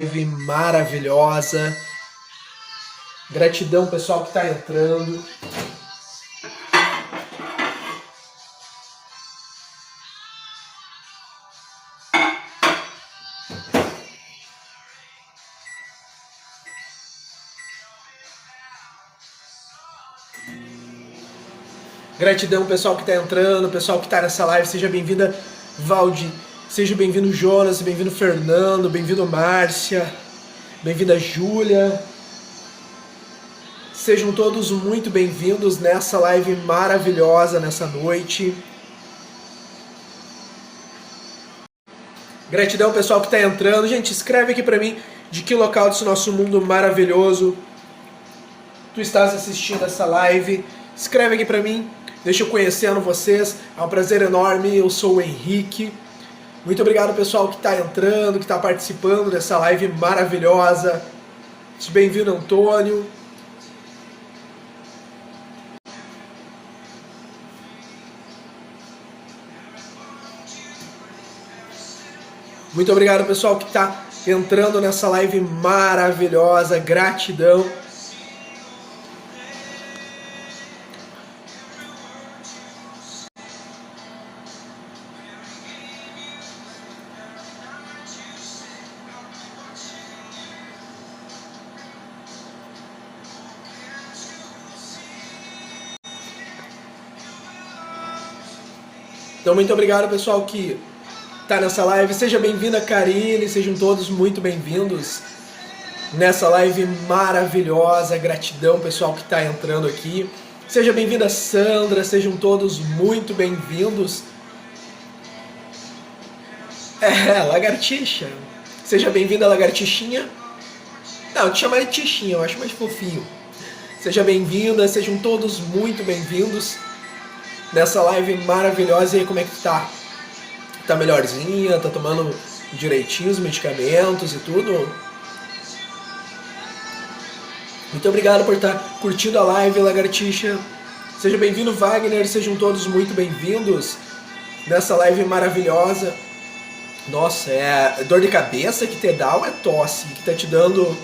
Live maravilhosa. Gratidão, pessoal, que está entrando. Gratidão, pessoal que está entrando, pessoal que está nessa live. Seja bem-vinda, Valdi. Seja bem-vindo, Jonas. Bem-vindo, Fernando. Bem-vindo, Márcia. Bem-vinda, Júlia. Sejam todos muito bem-vindos nessa live maravilhosa, nessa noite. Gratidão, pessoal que está entrando. Gente, escreve aqui para mim de que local desse nosso mundo maravilhoso tu estás assistindo essa live. Escreve aqui para mim. Deixa eu conhecendo vocês. É um prazer enorme. Eu sou o Henrique. Muito obrigado, pessoal, que está entrando, que está participando dessa live maravilhosa. Bem-vindo, Antônio. Muito obrigado, pessoal, que está entrando nessa live maravilhosa. Gratidão. Então, muito obrigado, pessoal, que tá nessa live. Seja bem-vinda, Karine. Sejam todos muito bem-vindos nessa live maravilhosa. Gratidão, pessoal, que tá entrando aqui. Seja bem-vinda, Sandra. Sejam todos muito bem-vindos. Lagartixa. Seja bem-vinda, lagartixinha. Não, te chamar de tichinha, eu acho mais fofinho. Seja bem-vinda, sejam todos muito bem-vindos nessa live maravilhosa. E aí, como é que tá? Tá melhorzinha? Tá tomando direitinho os medicamentos e tudo? Muito obrigado por estar curtindo a live, lagartixa. Seja bem-vindo, Wagner. Sejam todos muito bem-vindos nessa live maravilhosa. Nossa, é dor de cabeça que te dá ou é tosse que tá te dando?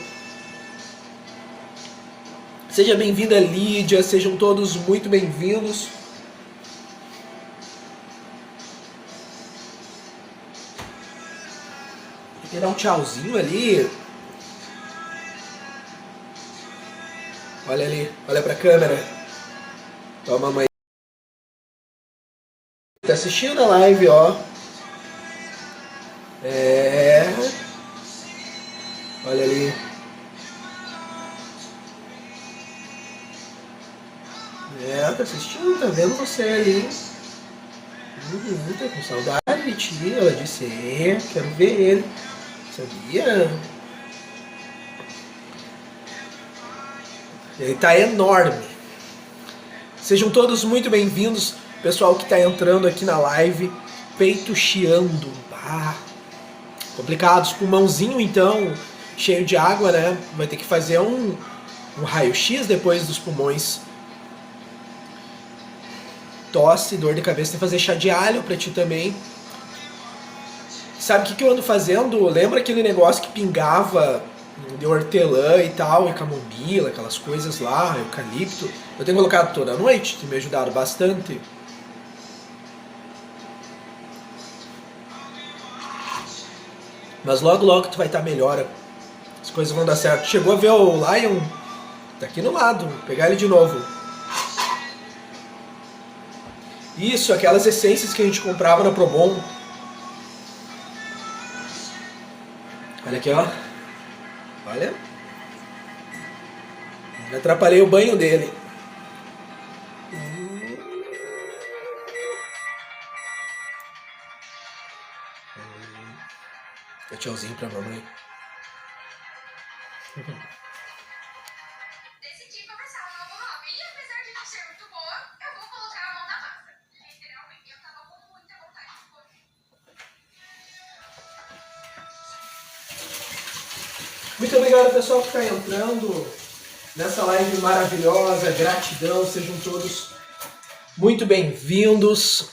Seja bem-vinda, Lídia. Sejam todos muito bem-vindos. Quer dar um tchauzinho ali? Olha ali, olha pra câmera. Toma, mãe. Tá assistindo a live, ó. Olha ali. Tá assistindo, tá vendo você ali. Tá com saudade de ti. Ela disse, quero ver ele. Sabia? Ele tá enorme. Sejam todos muito bem-vindos, pessoal que tá entrando aqui na live. Peito chiando. Complicado. Pulmãozinho, então, cheio de água, né? Vai ter que fazer um raio-x depois dos pulmões. Tosse, dor de cabeça, tem que fazer chá de alho pra ti também. Sabe o que eu ando fazendo? Lembra aquele negócio que pingava de hortelã e tal, e camomila, aquelas coisas lá, eucalipto? Eu tenho colocado toda noite, tem me ajudado bastante. Mas logo logo tu vai estar melhor, as coisas vão dar certo. Chegou a ver o Lion? Tá aqui no lado, vou pegar ele de novo. Isso, aquelas essências que a gente comprava na Probon. Olha aqui, ó. Olha. Já atrapalhei o banho dele. Dá tchauzinho pra mamãe. Decidi começar um novo hobby e apesar de não ser muito boa, eu vou colocar a mão na massa. Literalmente, eu tava com muita vontade de comer. Muito obrigado, pessoal, que está entrando nessa live maravilhosa. Gratidão, sejam todos muito bem-vindos.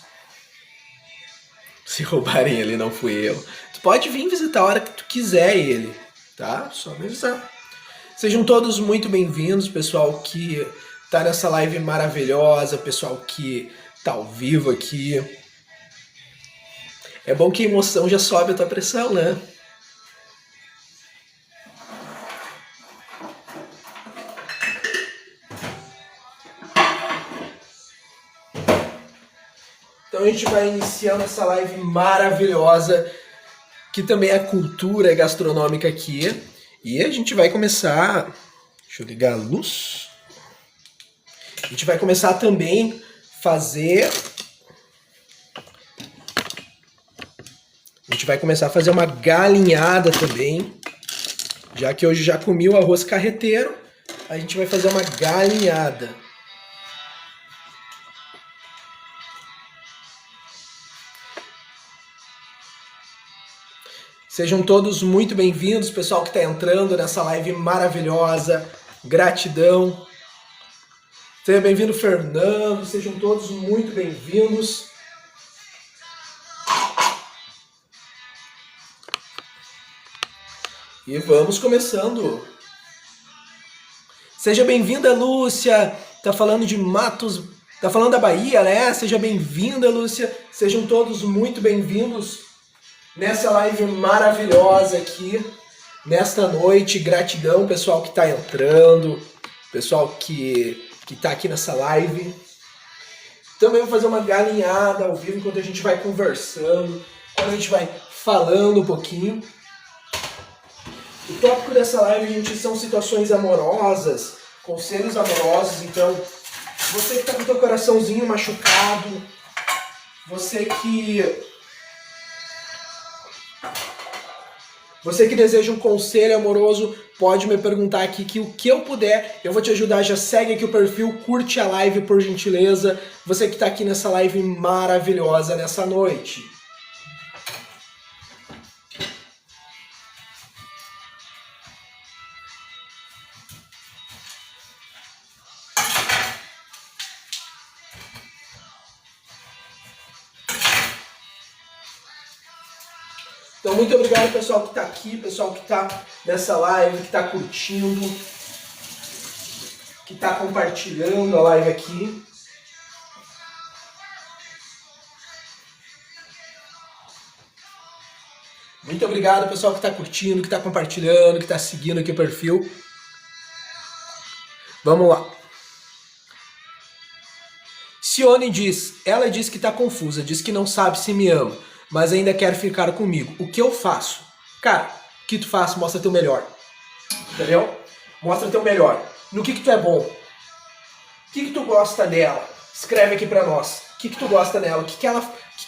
Se roubarem ele, não fui eu. Tu pode vir visitar a hora que tu quiser ele. tá? Só me avisar. Sejam todos muito bem-vindos, pessoal que tá nessa live maravilhosa, pessoal que tá ao vivo aqui. É bom que a emoção já sobe a tua pressão, né? Então a gente vai iniciando essa live maravilhosa, que também é cultura gastronômica aqui. E a gente vai começar... Deixa eu ligar a luz. A gente vai começar também fazer... A gente vai começar a fazer uma galinhada também. Já que hoje já comi o arroz carreteiro, a gente vai fazer uma galinhada. Sejam todos muito bem-vindos, pessoal que está entrando nessa live maravilhosa. Gratidão. Seja bem-vindo, Fernando. Sejam todos muito bem-vindos. E vamos começando. Seja bem-vinda, Lúcia. Tá falando de Matos, tá falando da Bahia, né? Seja bem-vinda, Lúcia. Sejam todos muito bem-vindos nessa live maravilhosa aqui, nesta noite. Gratidão, pessoal que está entrando, pessoal que está aqui nessa live. Também vou fazer uma galinhada ao vivo enquanto a gente vai conversando, quando a gente vai falando um pouquinho. O tópico dessa live, gente, são situações amorosas, conselhos amorosos. Então, você que está com o teu coraçãozinho machucado, você que deseja um conselho amoroso, pode me perguntar aqui que o que eu puder, eu vou te ajudar. Já segue aqui o perfil, curte a live por gentileza. Você que está aqui nessa live maravilhosa nessa noite. Então, muito obrigado, pessoal que está aqui, pessoal que está nessa live, que está curtindo, que está compartilhando a live aqui. Muito obrigado, pessoal que está curtindo, que está compartilhando, que está seguindo aqui o perfil. Vamos lá. Cione ela diz que está confusa, diz que não sabe se me ama, mas ainda quer ficar comigo. O que eu faço? Cara, o que tu faz? Mostra teu melhor. Entendeu? Mostra teu melhor. No que tu é bom. O que tu gosta dela? Escreve aqui pra nós. O que tu gosta dela? O que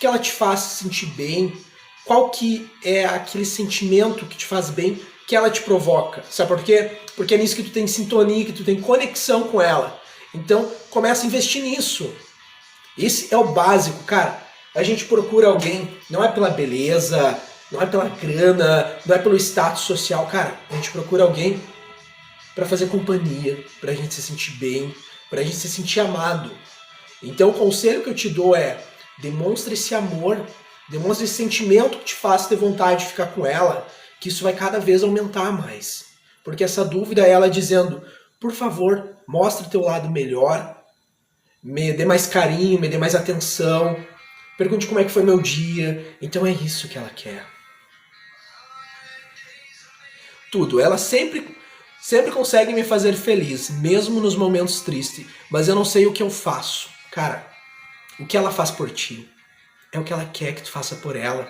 ela te faz se sentir bem? Qual que é aquele sentimento que te faz bem, que ela te provoca? Sabe por quê? Porque é nisso que tu tem sintonia, que tu tem conexão com ela. Então, começa a investir nisso. Esse é o básico, cara. A gente procura alguém, não é pela beleza, não é pela grana, não é pelo status social, cara. A gente procura alguém pra fazer companhia, pra gente se sentir bem, pra gente se sentir amado. Então o conselho que eu te dou é: demonstre esse amor, demonstre esse sentimento que te faz ter vontade de ficar com ela, que isso vai cada vez aumentar mais. Porque essa dúvida é ela dizendo: por favor, mostre o teu lado melhor, me dê mais carinho, me dê mais atenção, pergunte como é que foi meu dia. Então é isso que ela quer. Tudo. Ela sempre consegue me fazer feliz, mesmo nos momentos tristes. Mas eu não sei o que eu faço. Cara, o que ela faz por ti é o que ela quer que tu faça por ela.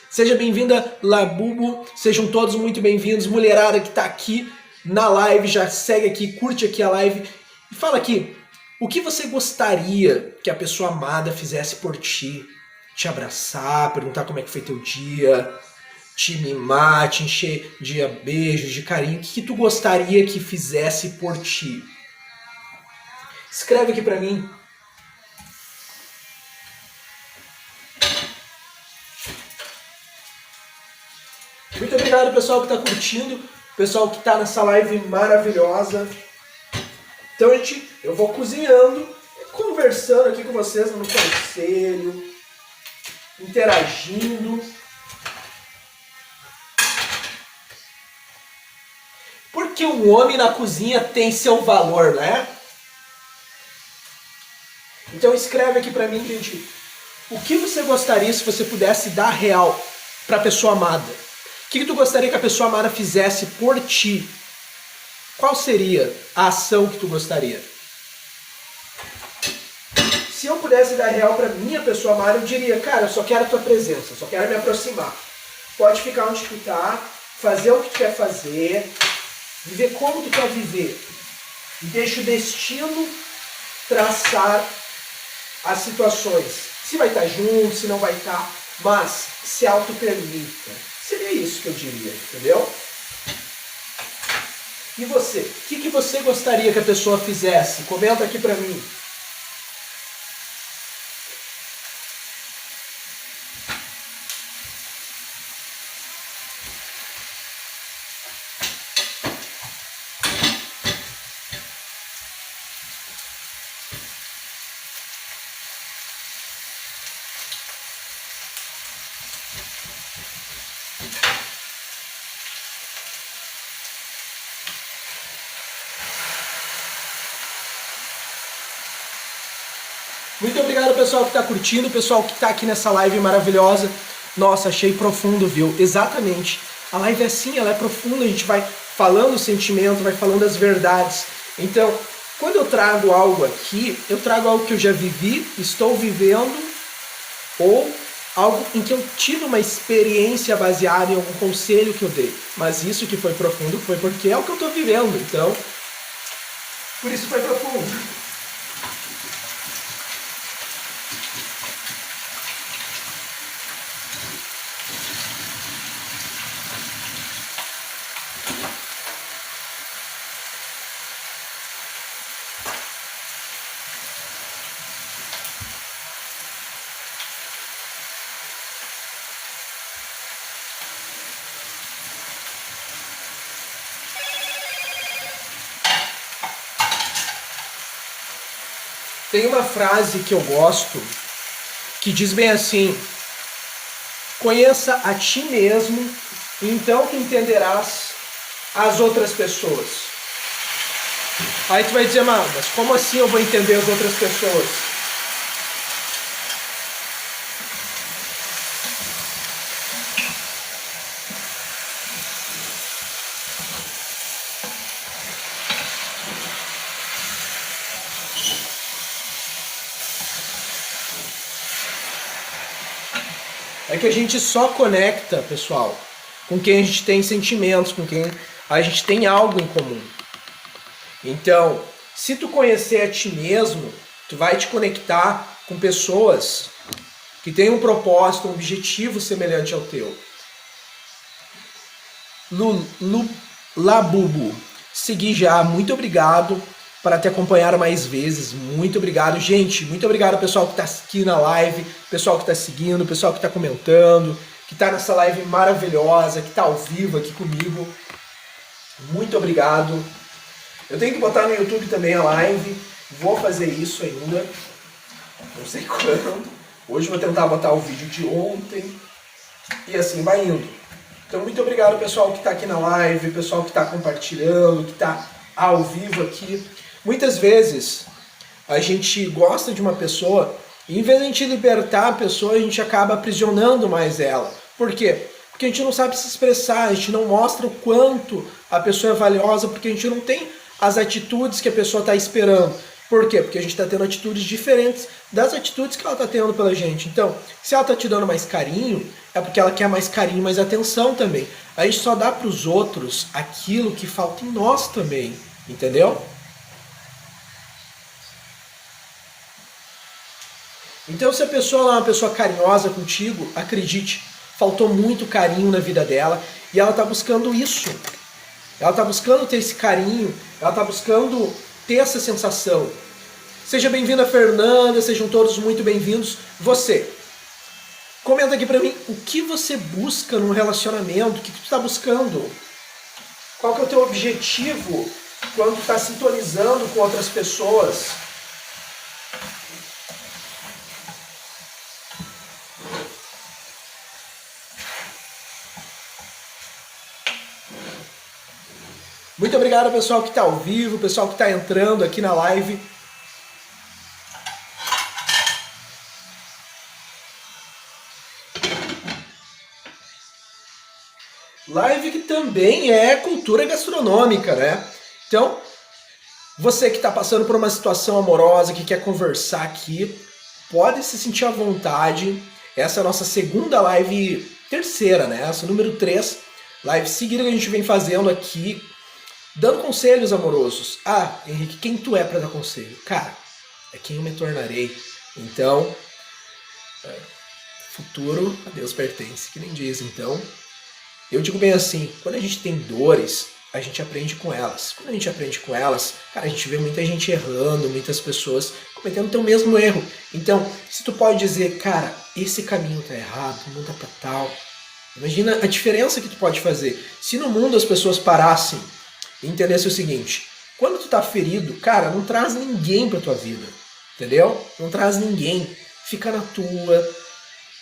Seja bem-vinda, Labubu. Sejam todos muito bem-vindos. Mulherada que tá aqui na live, já segue aqui, curte aqui a live. E fala aqui, o que você gostaria que a pessoa amada fizesse por ti? Te abraçar, perguntar como é que foi teu dia, te mimar, te encher de beijos, de carinho. O que tu gostaria que fizesse por ti? Escreve aqui pra mim. Muito obrigado, pessoal que tá curtindo, pessoal que tá nessa live maravilhosa. Então, gente, eu vou cozinhando, conversando aqui com vocês no conselho, interagindo. Porque um homem na cozinha tem seu valor, né? Então escreve aqui pra mim, gente, o que você gostaria se você pudesse dar real pra pessoa amada? O que tu gostaria que a pessoa amada fizesse por ti? Qual seria a ação que tu gostaria? Se eu pudesse dar real pra minha pessoa amada, eu diria, cara, eu só quero a tua presença, eu só quero me aproximar. Pode ficar onde tu tá, fazer o que tu quer fazer, viver como tu quer viver. E deixa o destino traçar as situações. Se vai estar junto, se não vai estar, mas se auto-permita. Seria isso que eu diria, entendeu? E você? O que você gostaria que a pessoa fizesse? Comenta aqui pra mim. Muito obrigado, pessoal que está curtindo, pessoal que está aqui nessa live maravilhosa. Nossa, achei profundo, viu? Exatamente. A live é assim, ela é profunda, a gente vai falando o sentimento, vai falando as verdades. Então, quando eu trago algo aqui, eu trago algo que eu já vivi, estou vivendo, ou algo em que eu tive uma experiência baseada em algum conselho que eu dei. Mas isso que foi profundo foi porque é o que eu estou vivendo, então, por isso foi profundo. Tem uma frase que eu gosto que diz bem assim: conheça a ti mesmo, então tu entenderás as outras pessoas. Aí tu vai dizer, mas como assim eu vou entender as outras pessoas? É que a gente só conecta, pessoal, com quem a gente tem sentimentos, com quem a gente tem algo em comum. Então, se tu conhecer a ti mesmo, tu vai te conectar com pessoas que têm um propósito, um objetivo semelhante ao teu. Labubu, segui já, muito obrigado para te acompanhar mais vezes, muito obrigado, gente, muito obrigado pessoal que está aqui na live, pessoal que está seguindo, pessoal que está comentando, que está nessa live maravilhosa, que está ao vivo aqui comigo, muito obrigado. Eu tenho que botar no YouTube também a live, vou fazer isso ainda, não sei quando, hoje vou tentar botar o vídeo de ontem, e assim vai indo. Então, muito obrigado, pessoal que está aqui na live, pessoal que está compartilhando, que está ao vivo aqui. Muitas vezes, a gente gosta de uma pessoa e, em vez de a gente libertar a pessoa, a gente acaba aprisionando mais ela. Por quê? Porque a gente não sabe se expressar, a gente não mostra o quanto a pessoa é valiosa, porque a gente não tem as atitudes que a pessoa está esperando. Por quê? Porque a gente está tendo atitudes diferentes das atitudes que ela está tendo pela gente. Então, se ela está te dando mais carinho, é porque ela quer mais carinho, mais atenção também. A gente só dá para os outros aquilo que falta em nós também, entendeu? Então, se a pessoa é uma pessoa carinhosa contigo, acredite, faltou muito carinho na vida dela e ela está buscando isso. Ela está buscando ter esse carinho, ela está buscando ter essa sensação. Seja bem-vinda, Fernanda, sejam todos muito bem-vindos. Você, comenta aqui pra mim o que você busca num relacionamento, o que tu está buscando. Qual que é o teu objetivo quando tu está sintonizando com outras pessoas? Muito obrigado, pessoal que está ao vivo, pessoal que está entrando aqui na live. Live que também é cultura gastronômica, né? Então, você que está passando por uma situação amorosa, que quer conversar aqui, pode se sentir à vontade. Essa é a nossa segunda live, terceira, né? Essa número 3, live seguida que a gente vem fazendo aqui, dando conselhos amorosos. Ah, Henrique, quem tu é para dar conselho? Cara, é quem eu me tornarei. Então, futuro a Deus pertence, que nem diz. Então, eu digo bem assim, quando a gente tem dores, a gente aprende com elas. Quando a gente aprende com elas, cara, a gente vê muita gente errando, muitas pessoas cometendo o teu mesmo erro. Então, se tu pode dizer, cara, esse caminho tá errado, muda pra tal. Imagina a diferença que tu pode fazer. Se no mundo as pessoas parassem e entendessem o seguinte, quando tu tá ferido, cara, não traz ninguém pra tua vida, entendeu? Não traz ninguém. Fica na tua,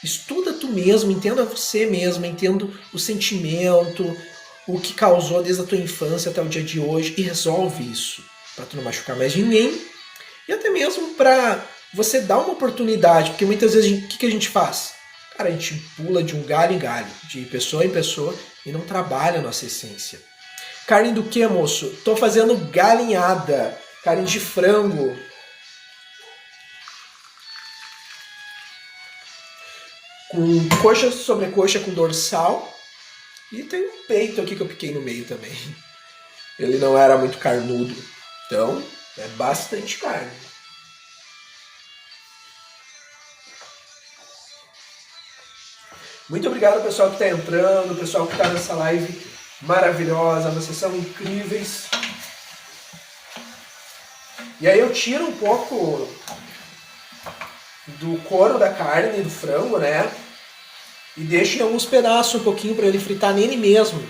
estuda tu mesmo, entenda você mesmo, entenda o sentimento, o que causou desde a tua infância até o dia de hoje e resolve isso para tu não machucar mais ninguém e até mesmo para você dar uma oportunidade, porque muitas vezes o que a gente faz? Cara, a gente pula de um galho em galho, de pessoa em pessoa e não trabalha a nossa essência. Carne do que, moço? Tô fazendo galinhada, carne de frango. Com coxa, sobrecoxa com dorsal. E tem um peito aqui que eu piquei no meio também. Ele não era muito carnudo. Então, é bastante carne. Muito obrigado, pessoal que está entrando, pessoal que está nessa live maravilhosa. Vocês são incríveis. E aí eu tiro um pouco do couro da carne, do frango, né? E deixo em alguns pedaços um pouquinho para ele fritar nele mesmo.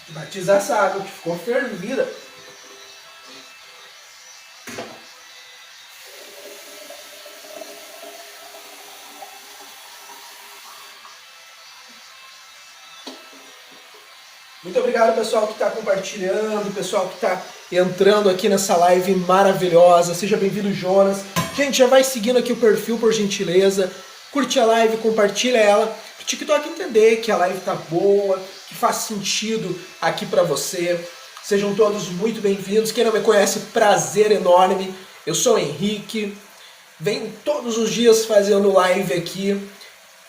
Batizar essa água que ficou fervida. Muito obrigado, pessoal que está compartilhando, pessoal que está entrando aqui nessa live maravilhosa. Seja bem-vindo, Jonas. Gente, já vai seguindo aqui o perfil, por gentileza. Curte a live, compartilha ela. Para o TikTok entender que a live tá boa, que faz sentido aqui para você. Sejam todos muito bem-vindos. Quem não me conhece, prazer enorme. Eu sou o Henrique. Venho todos os dias fazendo live aqui.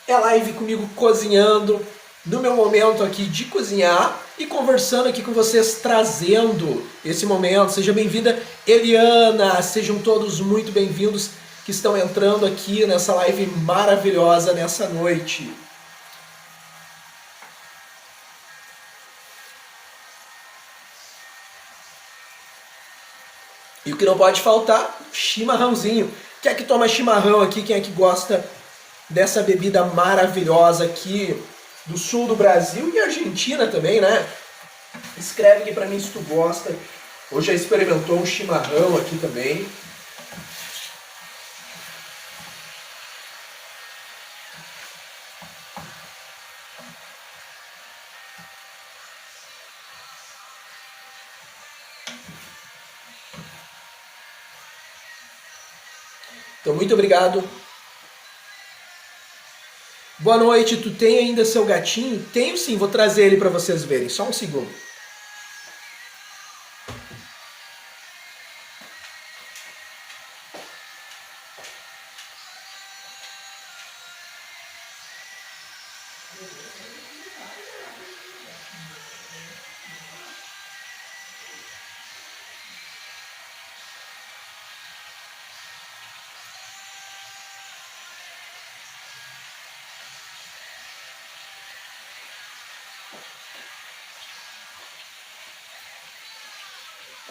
É live comigo cozinhando, no meu momento aqui de cozinhar e conversando aqui com vocês, trazendo esse momento. Seja bem-vinda, Eliana, sejam todos muito bem-vindos que estão entrando aqui nessa live maravilhosa nessa noite. E o que não pode faltar, chimarrãozinho. Quem é que toma chimarrão aqui? Quem é que gosta dessa bebida maravilhosa aqui do sul do Brasil e Argentina também, né? Escreve aqui pra mim se tu gosta. Ou já experimentou um chimarrão aqui também. Então, muito obrigado. Boa noite, tu tem ainda seu gatinho? Tenho sim, vou trazer ele para vocês verem, só um segundo.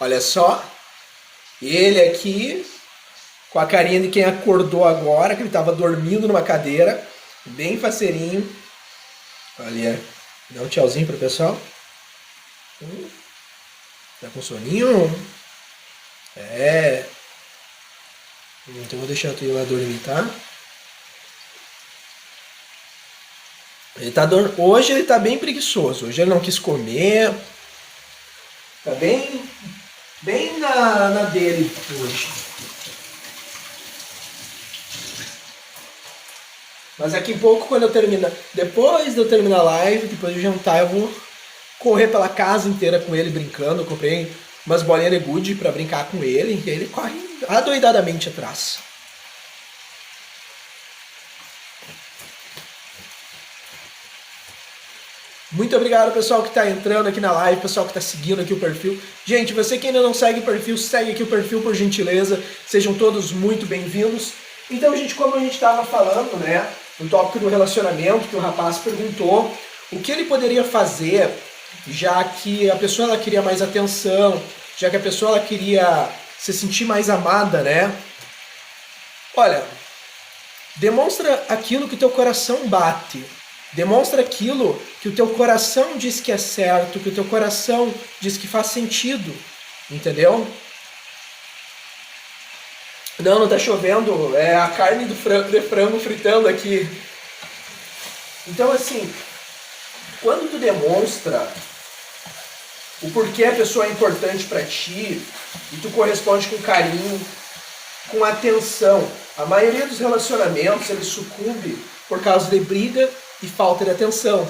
Olha só, ele aqui, com a carinha de quem acordou agora, que ele estava dormindo numa cadeira, bem faceirinho. Olha, dá um tchauzinho pro pessoal. Tá com soninho? É. Então eu vou deixar tu ir lá dormir, tá? Hoje ele tá bem preguiçoso. Hoje ele não quis comer. Tá bem na dele hoje. Mas daqui a pouco, quando eu terminar, depois de eu terminar a live, depois de jantar, eu vou correr pela casa inteira com ele brincando. Eu comprei umas bolinhas de gude pra brincar com ele, e ele corre adoidadamente atrás. Muito obrigado, pessoal que está entrando aqui na live, pessoal que está seguindo aqui o perfil. Gente, você que ainda não segue o perfil, segue aqui o perfil por gentileza. Sejam todos muito bem-vindos. Então, gente, como a gente estava falando, né, no tópico do relacionamento, que o rapaz perguntou o que ele poderia fazer, já que a pessoa ela queria mais atenção, já que a pessoa ela queria se sentir mais amada, né? Olha, demonstra aquilo que o teu coração bate. Demonstra aquilo que o teu coração diz que é certo, que o teu coração diz que faz sentido, entendeu? Não tá chovendo, é a carne de frango fritando aqui. Então assim, quando tu demonstra o porquê a pessoa é importante pra ti, e tu corresponde com carinho, com atenção, a maioria dos relacionamentos ele sucumbe por causa de briga e falta de atenção.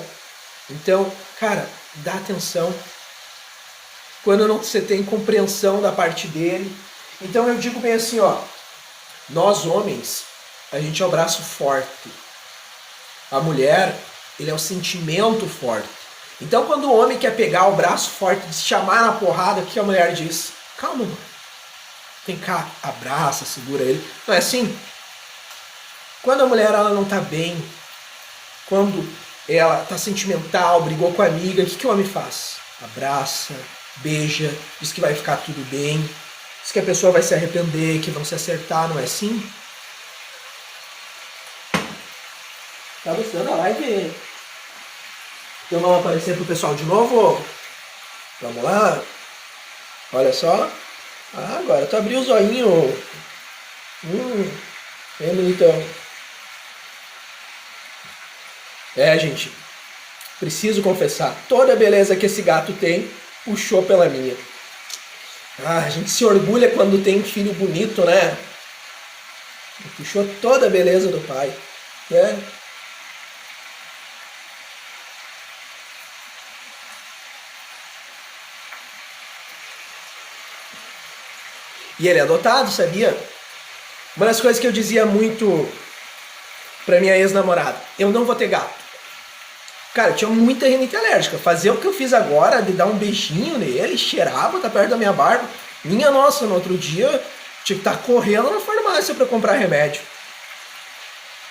Então, cara, dá atenção. Quando não você tem compreensão da parte dele. Então eu digo bem assim, ó. Nós homens, a gente é o braço forte. A mulher, ele é o sentimento forte. Então quando o homem quer pegar o braço forte e se chamar na porrada, o que a mulher diz? Calma, mano. Vem cá, abraça, segura ele. Não é assim? Quando a mulher ela não tá bem, quando ela tá sentimental, brigou com a amiga, o que o homem faz? Abraça, beija, diz que vai ficar tudo bem, diz que a pessoa vai se arrepender, que vão se acertar, não é assim? Tá gostando da live? Então vamos aparecer pro pessoal de novo? Vamos lá? Olha só. Ah, agora tu abriu o zoinho. É bonitão. Gente, preciso confessar, toda a beleza que esse gato tem, puxou pela minha. Ah, a gente se orgulha quando tem um filho bonito, né? Puxou toda a beleza do pai, né? E ele é adotado, sabia? Uma das coisas que eu dizia muito pra minha ex-namorada, eu não vou ter gato. Cara, eu tinha muita rinite alérgica. Fazer o que eu fiz agora, de dar um beijinho nele, cheirar, botar perto da minha barba. Minha nossa, no outro dia, tinha que estar correndo na farmácia pra comprar remédio.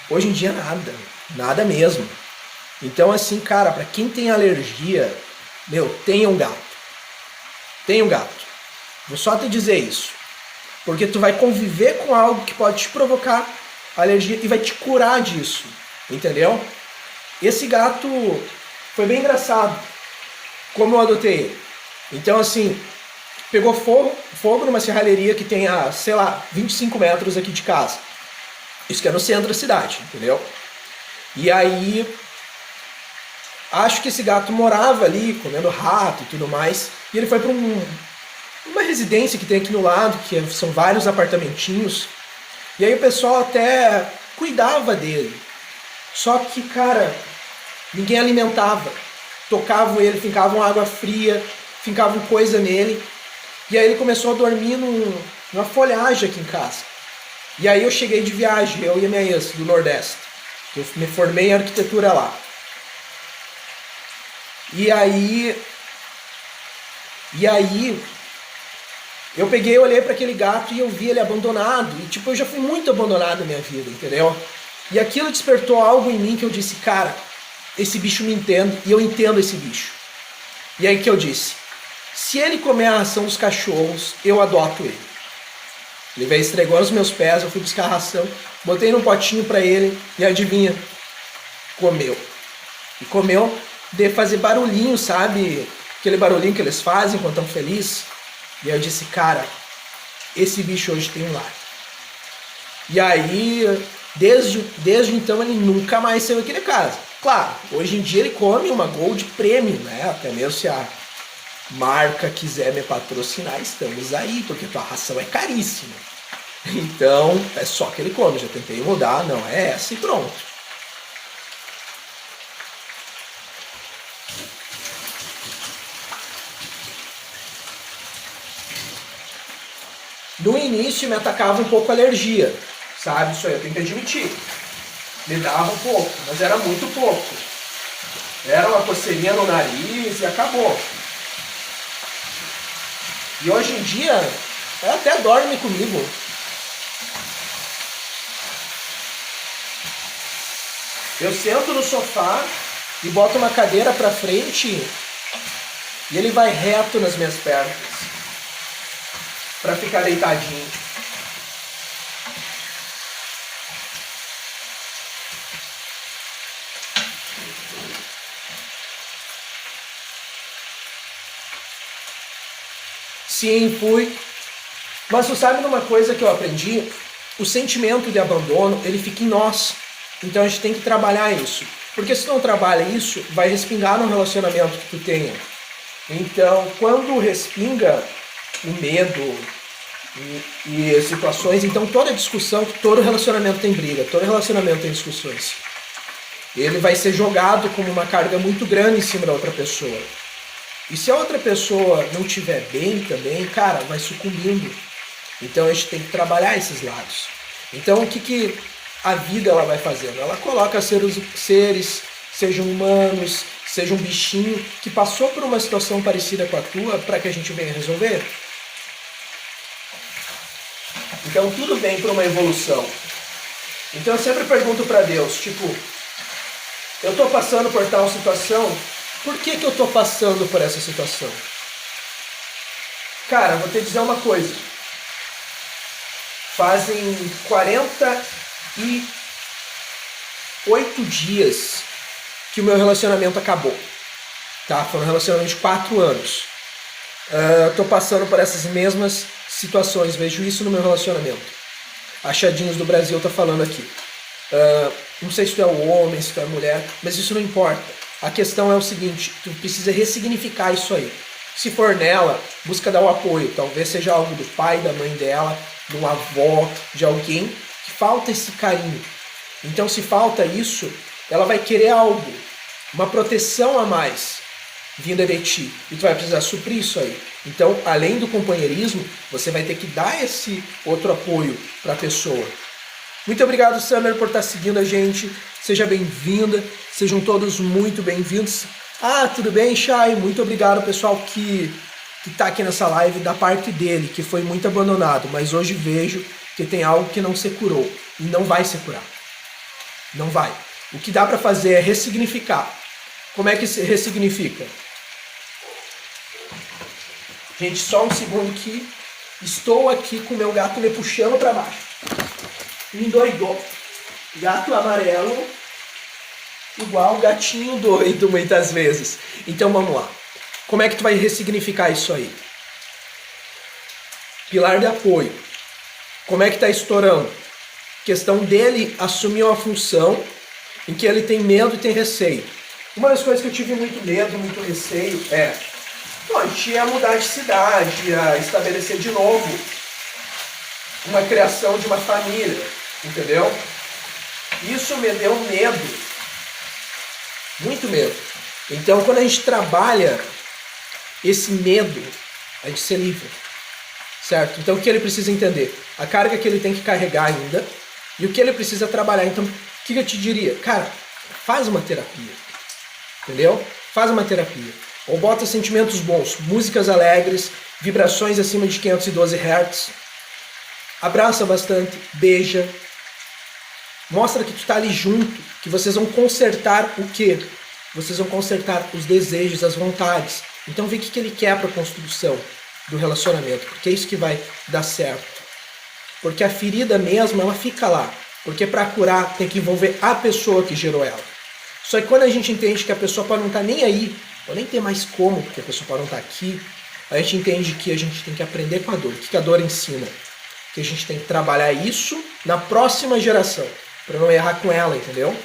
Hoje em dia, nada. Nada mesmo. Então, assim, cara, pra quem tem alergia, tenha um gato. Tenha um gato. Vou só te dizer isso. Porque tu vai conviver com algo que pode te provocar alergia e vai te curar disso. Entendeu? Esse gato foi bem engraçado, como eu adotei ele. Então assim, pegou fogo numa serralheria que tem a, 25 metros aqui de casa. Isso que é no centro da cidade, entendeu? E aí, acho que esse gato morava ali, comendo rato e tudo mais. E ele foi para uma residência que tem aqui no lado, que são vários apartamentinhos. E aí o pessoal até cuidava dele. Só que, cara, ninguém alimentava. Tocavam ele, fincavam água fria, fincavam coisa nele. E aí ele começou a dormir numa folhagem aqui em casa. E aí eu cheguei de viagem, eu e a minha ex, do Nordeste. Eu me formei em arquitetura lá. E aí eu peguei e olhei para aquele gato e eu vi ele abandonado. E tipo, eu já fui muito abandonado na minha vida, entendeu? E aquilo despertou algo em mim que eu disse, cara, esse bicho me entende e eu entendo esse bicho. E aí que eu disse, se ele comer a ração dos cachorros, eu adoto ele. Ele veio, estregou nos meus pés, eu fui buscar a ração, botei num potinho pra ele e adivinha? Comeu. E comeu de fazer barulhinho, sabe? Aquele barulhinho que eles fazem quando estão felizes. E aí eu disse, cara, esse bicho hoje tem um lar. E aí, desde então, ele nunca mais saiu aqui de casa. Claro, hoje em dia ele come uma Gold Premium, né? Até mesmo se a marca quiser me patrocinar, estamos aí, porque tua ração é caríssima. Então, é só que ele come. Já tentei mudar, não é essa e pronto. No início me atacava um pouco a alergia, sabe? Isso aí eu tenho que admitir. Me dava um pouco, mas era muito pouco. Era uma coceirinha no nariz e acabou. E hoje em dia, ela até dorme comigo. Eu sento no sofá e boto uma cadeira pra frente e ele vai reto nas minhas pernas pra ficar deitadinho. Sim, fui. Mas tu sabe numa coisa que eu aprendi? O sentimento de abandono, ele fica em nós. Então a gente tem que trabalhar isso. Porque se não trabalha isso, vai respingar no relacionamento que tu tenha. Então, quando respinga o medo e situações, então toda discussão, todo relacionamento tem briga, todo relacionamento tem discussões. Ele vai ser jogado como uma carga muito grande em cima da outra pessoa. E se a outra pessoa não estiver bem também, cara, vai sucumbindo. Então a gente tem que trabalhar esses lados. Então o que a vida ela vai fazendo? Ela coloca seres, sejam humanos, seja um bichinho, que passou por uma situação parecida com a tua, para que a gente venha resolver. Então tudo vem para uma evolução. Então eu sempre pergunto para Deus, tipo, eu estou passando por tal situação, por que eu estou passando por essa situação? Cara, vou te dizer uma coisa. Fazem 48 dias que o meu relacionamento acabou. Tá? Foi um relacionamento de 4 anos. Estou passando por essas mesmas situações, vejo isso no meu relacionamento. Achadinhos do Brasil tá falando aqui. Não sei se tu é o homem, se tu é a mulher, mas isso não importa. A questão é o seguinte, tu precisa ressignificar isso aí. Se for nela, busca dar o apoio. Talvez seja algo do pai, da mãe dela, de uma avó, de alguém que falta esse carinho. Então se falta isso, ela vai querer algo, uma proteção a mais vinda de ti. E tu vai precisar suprir isso aí. Então, além do companheirismo, você vai ter que dar esse outro apoio para a pessoa. Muito obrigado, Summer, por estar seguindo a gente. Seja bem-vinda. Sejam todos muito bem-vindos. Ah, tudo bem, Chay? Muito obrigado, pessoal, que está aqui nessa live da parte dele, que foi muito abandonado. Mas hoje vejo que tem algo que não se curou. E não vai se curar. Não vai. O que dá para fazer é ressignificar. Como é que se ressignifica? Gente, só um segundo que estou aqui com o meu gato me puxando para baixo. Me endoidou. Gato amarelo, igual gatinho doido muitas vezes. Então vamos lá. Como é que tu vai ressignificar isso aí? Pilar de apoio. Como é que tá estourando? Questão dele assumir uma função em que ele tem medo e tem receio. Uma das coisas que eu tive muito medo, muito receio é... Bom, a gente ia mudar de cidade, ia estabelecer de novo uma criação de uma família, entendeu? Isso me deu medo, muito medo. Então, quando a gente trabalha esse medo, a gente se livra, certo? Então, o que ele precisa entender? A carga que ele tem que carregar ainda e o que ele precisa trabalhar. Então, o que eu te diria? Cara, faz uma terapia, entendeu? Faz uma terapia. Ou bota sentimentos bons, músicas alegres, vibrações acima de 512 Hz. Abraça bastante, beija. Mostra que tu tá ali junto, que vocês vão consertar o quê? Vocês vão consertar os desejos, as vontades. Então vê o que ele quer para a construção do relacionamento, porque é isso que vai dar certo. Porque a ferida mesmo, ela fica lá. Porque para curar tem que envolver a pessoa que gerou ela. Só que quando a gente entende que a pessoa pode não estar nem aí, ou nem ter mais como, porque a pessoa pode não estar aqui, a gente entende que a gente tem que aprender com a dor. O que a dor ensina? Que a gente tem que trabalhar isso na próxima geração, para não errar com ela, entendeu?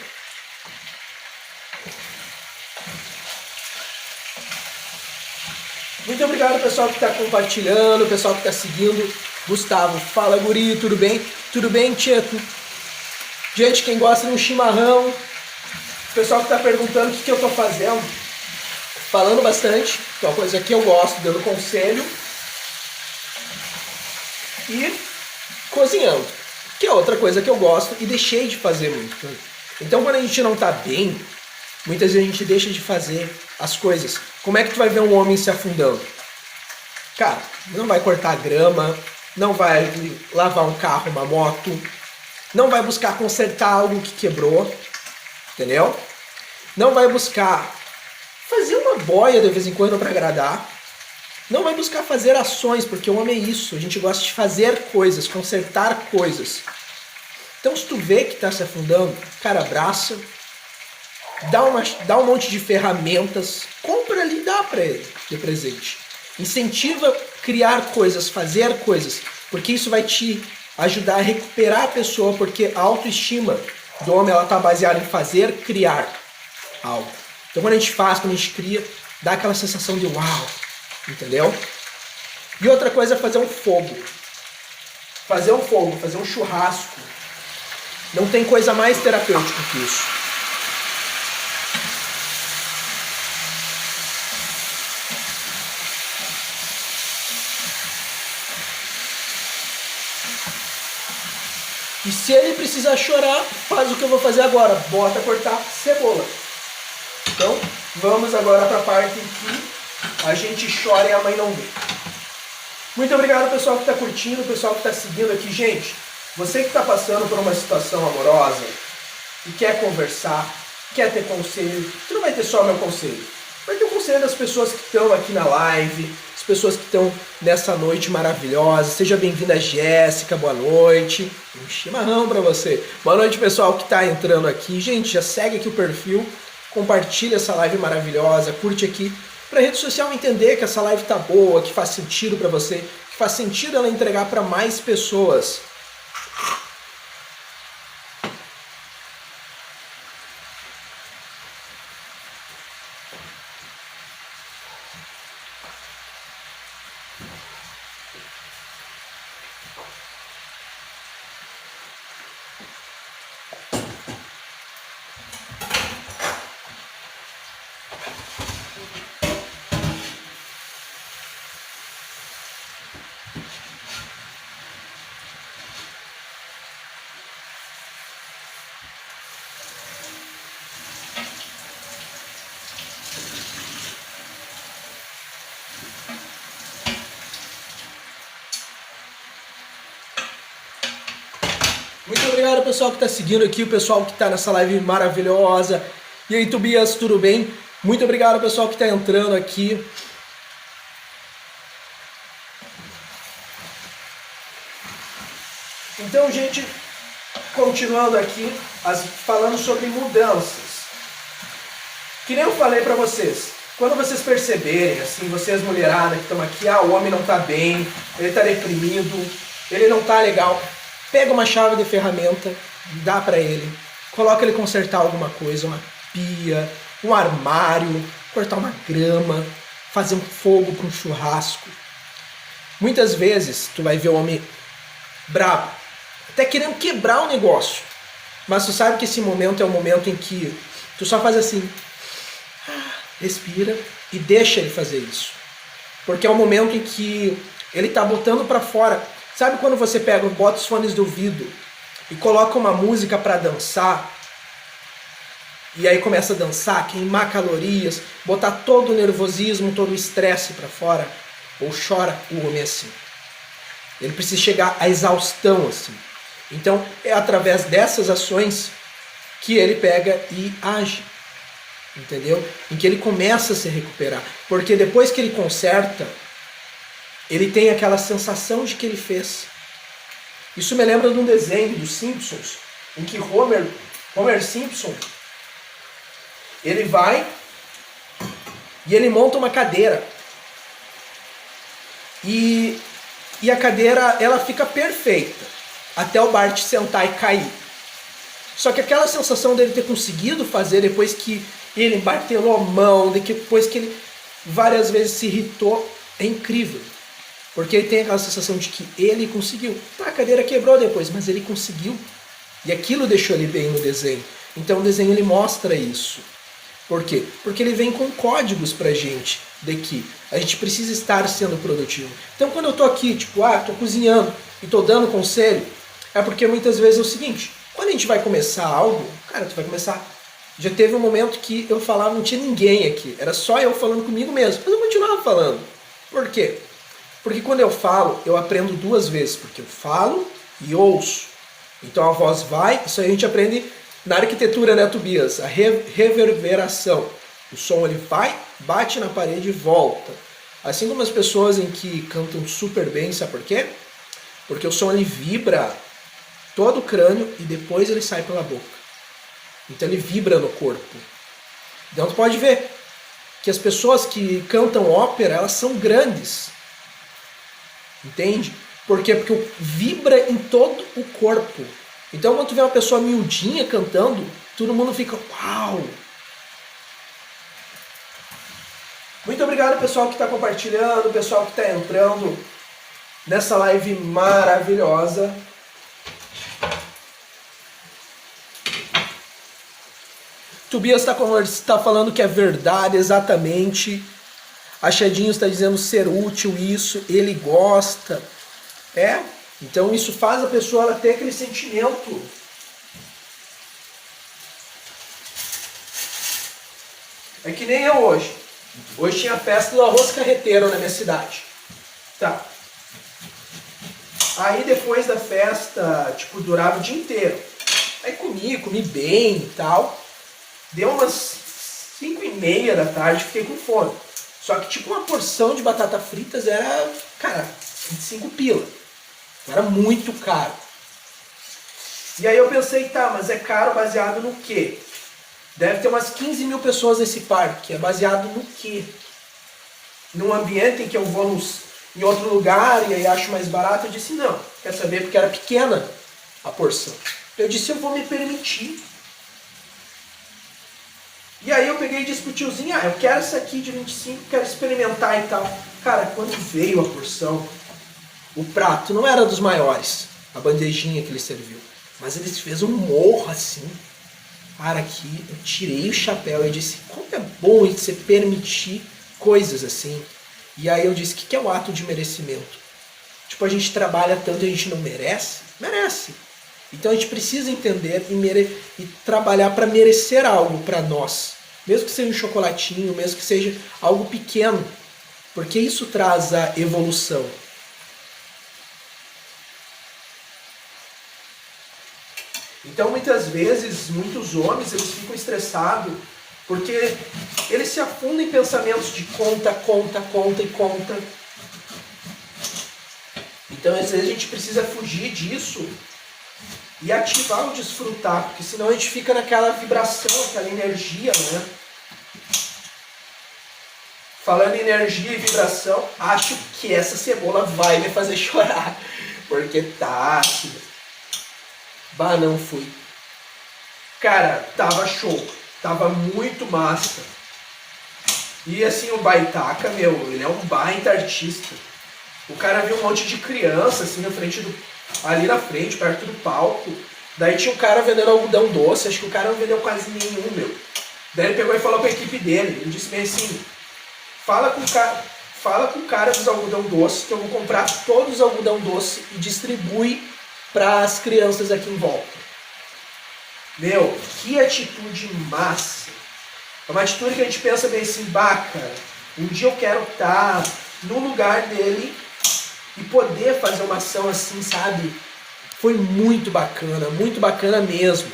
Muito obrigado, pessoal que está compartilhando, pessoal que está seguindo. Gustavo, fala guri, tudo bem? Tudo bem, Tieto? Gente, quem gosta de um chimarrão, pessoal que está perguntando o que eu estou fazendo, falando bastante, que é uma coisa que eu gosto, dando conselho, e cozinhando, que é outra coisa que eu gosto e deixei de fazer muito. Então, quando a gente não está bem, muitas vezes a gente deixa de fazer as coisas. Como é que tu vai ver um homem se afundando? Cara, não vai cortar grama, não vai lavar um carro, uma moto, não vai buscar consertar algo que quebrou, entendeu? Não vai buscar fazer uma boia de vez em quando para agradar. Não vai buscar fazer ações, porque o homem é isso. A gente gosta de fazer coisas, consertar coisas. Então, se tu vê que está se afundando, cara, abraça, dá um monte de ferramentas, compra ali e dá para ele de presente. Incentiva a criar coisas, fazer coisas, porque isso vai te ajudar a recuperar a pessoa, porque a autoestima do homem ela está baseada em fazer, criar algo. Então, quando a gente faz, quando a gente cria, dá aquela sensação de uau, entendeu? E outra coisa é fazer um fogo. Fazer um fogo, fazer um churrasco. Não tem coisa mais terapêutica que isso. E se ele precisar chorar, faz o que eu vou fazer agora. Bota cortar cebola. Então, vamos agora para a parte em que a gente chora e a mãe não vê. Muito obrigado, pessoal que está curtindo, pessoal que está seguindo aqui. Gente, você que está passando por uma situação amorosa e quer conversar, quer ter conselho, você não vai ter só meu conselho. Vai ter o conselho das pessoas que estão aqui na live, as pessoas que estão nessa noite maravilhosa. Seja bem-vinda, Jéssica, boa noite. Um chimarrão para você. Boa noite, pessoal que está entrando aqui. Gente, já segue aqui o perfil, compartilha essa live maravilhosa, curte aqui, para a rede social entender que essa live tá boa, que faz sentido para você, que faz sentido ela entregar para mais pessoas. Muito obrigado, pessoal que está seguindo aqui, o pessoal que está nessa live maravilhosa. E aí, Tobias, tudo bem? Muito obrigado, pessoal que está entrando aqui. Então, gente, continuando aqui, falando sobre mudanças. Que nem eu falei para vocês, quando vocês perceberem, assim, vocês mulherada que estão aqui, o homem não está bem, ele está deprimido, ele não está legal, pega uma chave de ferramenta, dá para ele, coloca ele consertar alguma coisa, uma pia, um armário, cortar uma grama, fazer um fogo para um churrasco. Muitas vezes tu vai ver o homem bravo, até querendo quebrar o negócio, mas tu sabe que esse momento é o momento em que tu só faz assim, respira e deixa ele fazer isso, porque é o momento em que ele tá botando para fora. Sabe quando você pega, bota os fones do ouvido e coloca uma música para dançar, e aí começa a dançar, queimar calorias, botar todo o nervosismo, todo o estresse para fora, ou chora o homem assim. Ele precisa chegar à exaustão assim. Então é através dessas ações que ele pega e age, entendeu? Em que ele começa a se recuperar, porque depois que ele conserta, ele tem aquela sensação de que ele fez. Isso me lembra de um desenho dos Simpsons, em que Homer Simpson, ele vai e ele monta uma cadeira. E a cadeira, ela fica perfeita, até o Bart sentar e cair. Só que aquela sensação dele ter conseguido fazer, depois que ele martelou a mão, depois que ele várias vezes se irritou, é incrível. Porque ele tem aquela sensação de que ele conseguiu. Tá, a cadeira quebrou depois, mas ele conseguiu. E aquilo deixou ele bem no desenho. Então o desenho ele mostra isso. Por quê? Porque ele vem com códigos pra gente de que a gente precisa estar sendo produtivo. Então quando eu tô aqui, tipo, tô cozinhando e tô dando conselho, é porque muitas vezes é o seguinte, quando a gente vai começar algo, cara, tu vai começar. Já teve um momento que eu falava, não tinha ninguém aqui, era só eu falando comigo mesmo, mas eu continuava falando. Por quê? Porque quando eu falo, eu aprendo duas vezes, porque eu falo e ouço. Então a voz vai, isso aí a gente aprende na arquitetura, né, Tobias? A reverberação. O som ele vai, bate na parede e volta. Assim como as pessoas em que cantam super bem, sabe por quê? Porque o som ele vibra todo o crânio e depois ele sai pela boca. Então ele vibra no corpo. Então tu pode ver que as pessoas que cantam ópera, elas são grandes. Entende? Por quê? Porque vibra em todo o corpo. Então quando tu vê uma pessoa miudinha cantando, todo mundo fica uau! Muito obrigado pessoal que está compartilhando, pessoal que está entrando nessa live maravilhosa. Tobias está falando que é verdade, exatamente. Achadinho está dizendo ser útil, isso, ele gosta. Então isso faz a pessoa ela ter aquele sentimento. É que nem eu hoje. Hoje tinha a festa do arroz carreteiro na minha cidade. Tá. Aí depois da festa, tipo, durava o dia inteiro. Aí comi bem e tal. Deu umas 5:30 da tarde, fiquei com fome. Só que tipo uma porção de batata fritas era, cara, 25 pila. Era muito caro. E aí eu pensei, tá, mas é caro baseado no quê? Deve ter umas 15 mil pessoas nesse parque. É baseado no quê? Num ambiente em que eu vou em outro lugar e aí acho mais barato. Eu disse, não. Quer saber? Porque era pequena a porção. Eu disse, eu vou me permitir. E aí eu peguei e disse pro tiozinho, eu quero essa aqui de 25, quero experimentar e tal. Cara, quando veio a porção, o prato não era dos maiores, a bandejinha que ele serviu. Mas ele fez um morro assim. Cara, aqui eu tirei o chapéu e disse, como é bom você permitir coisas assim. E aí eu disse, o que é o ato de merecimento? Tipo, a gente trabalha tanto e a gente não merece? Merece. Então a gente precisa entender e trabalhar para merecer algo para nós. Mesmo que seja um chocolatinho, mesmo que seja algo pequeno. Porque isso traz a evolução. Então muitas vezes, muitos homens, eles ficam estressados porque eles se afundam em pensamentos de conta. Então às vezes a gente precisa fugir disso e ativar o desfrutar, porque senão a gente fica naquela vibração, aquela energia, né? Falando em energia e vibração, acho que essa cebola vai me fazer chorar, porque tá ácida. Bah, não fui. Cara, tava show. Tava muito massa. E assim, o Baitaca, ele é um baita artista. O cara viu um monte de criança, assim, ali na frente, perto do palco. Daí tinha um cara vendendo algodão doce. Acho que o cara não vendeu quase nenhum, Daí ele pegou e falou com a equipe dele. Ele disse bem assim, fala com o cara dos algodão doce, que eu vou comprar todos os algodão doce e distribui para as crianças aqui em volta. Que atitude massa. É uma atitude que a gente pensa bem assim, cara, um dia eu quero estar no lugar dele e poder fazer uma ação assim, sabe? Foi muito bacana mesmo.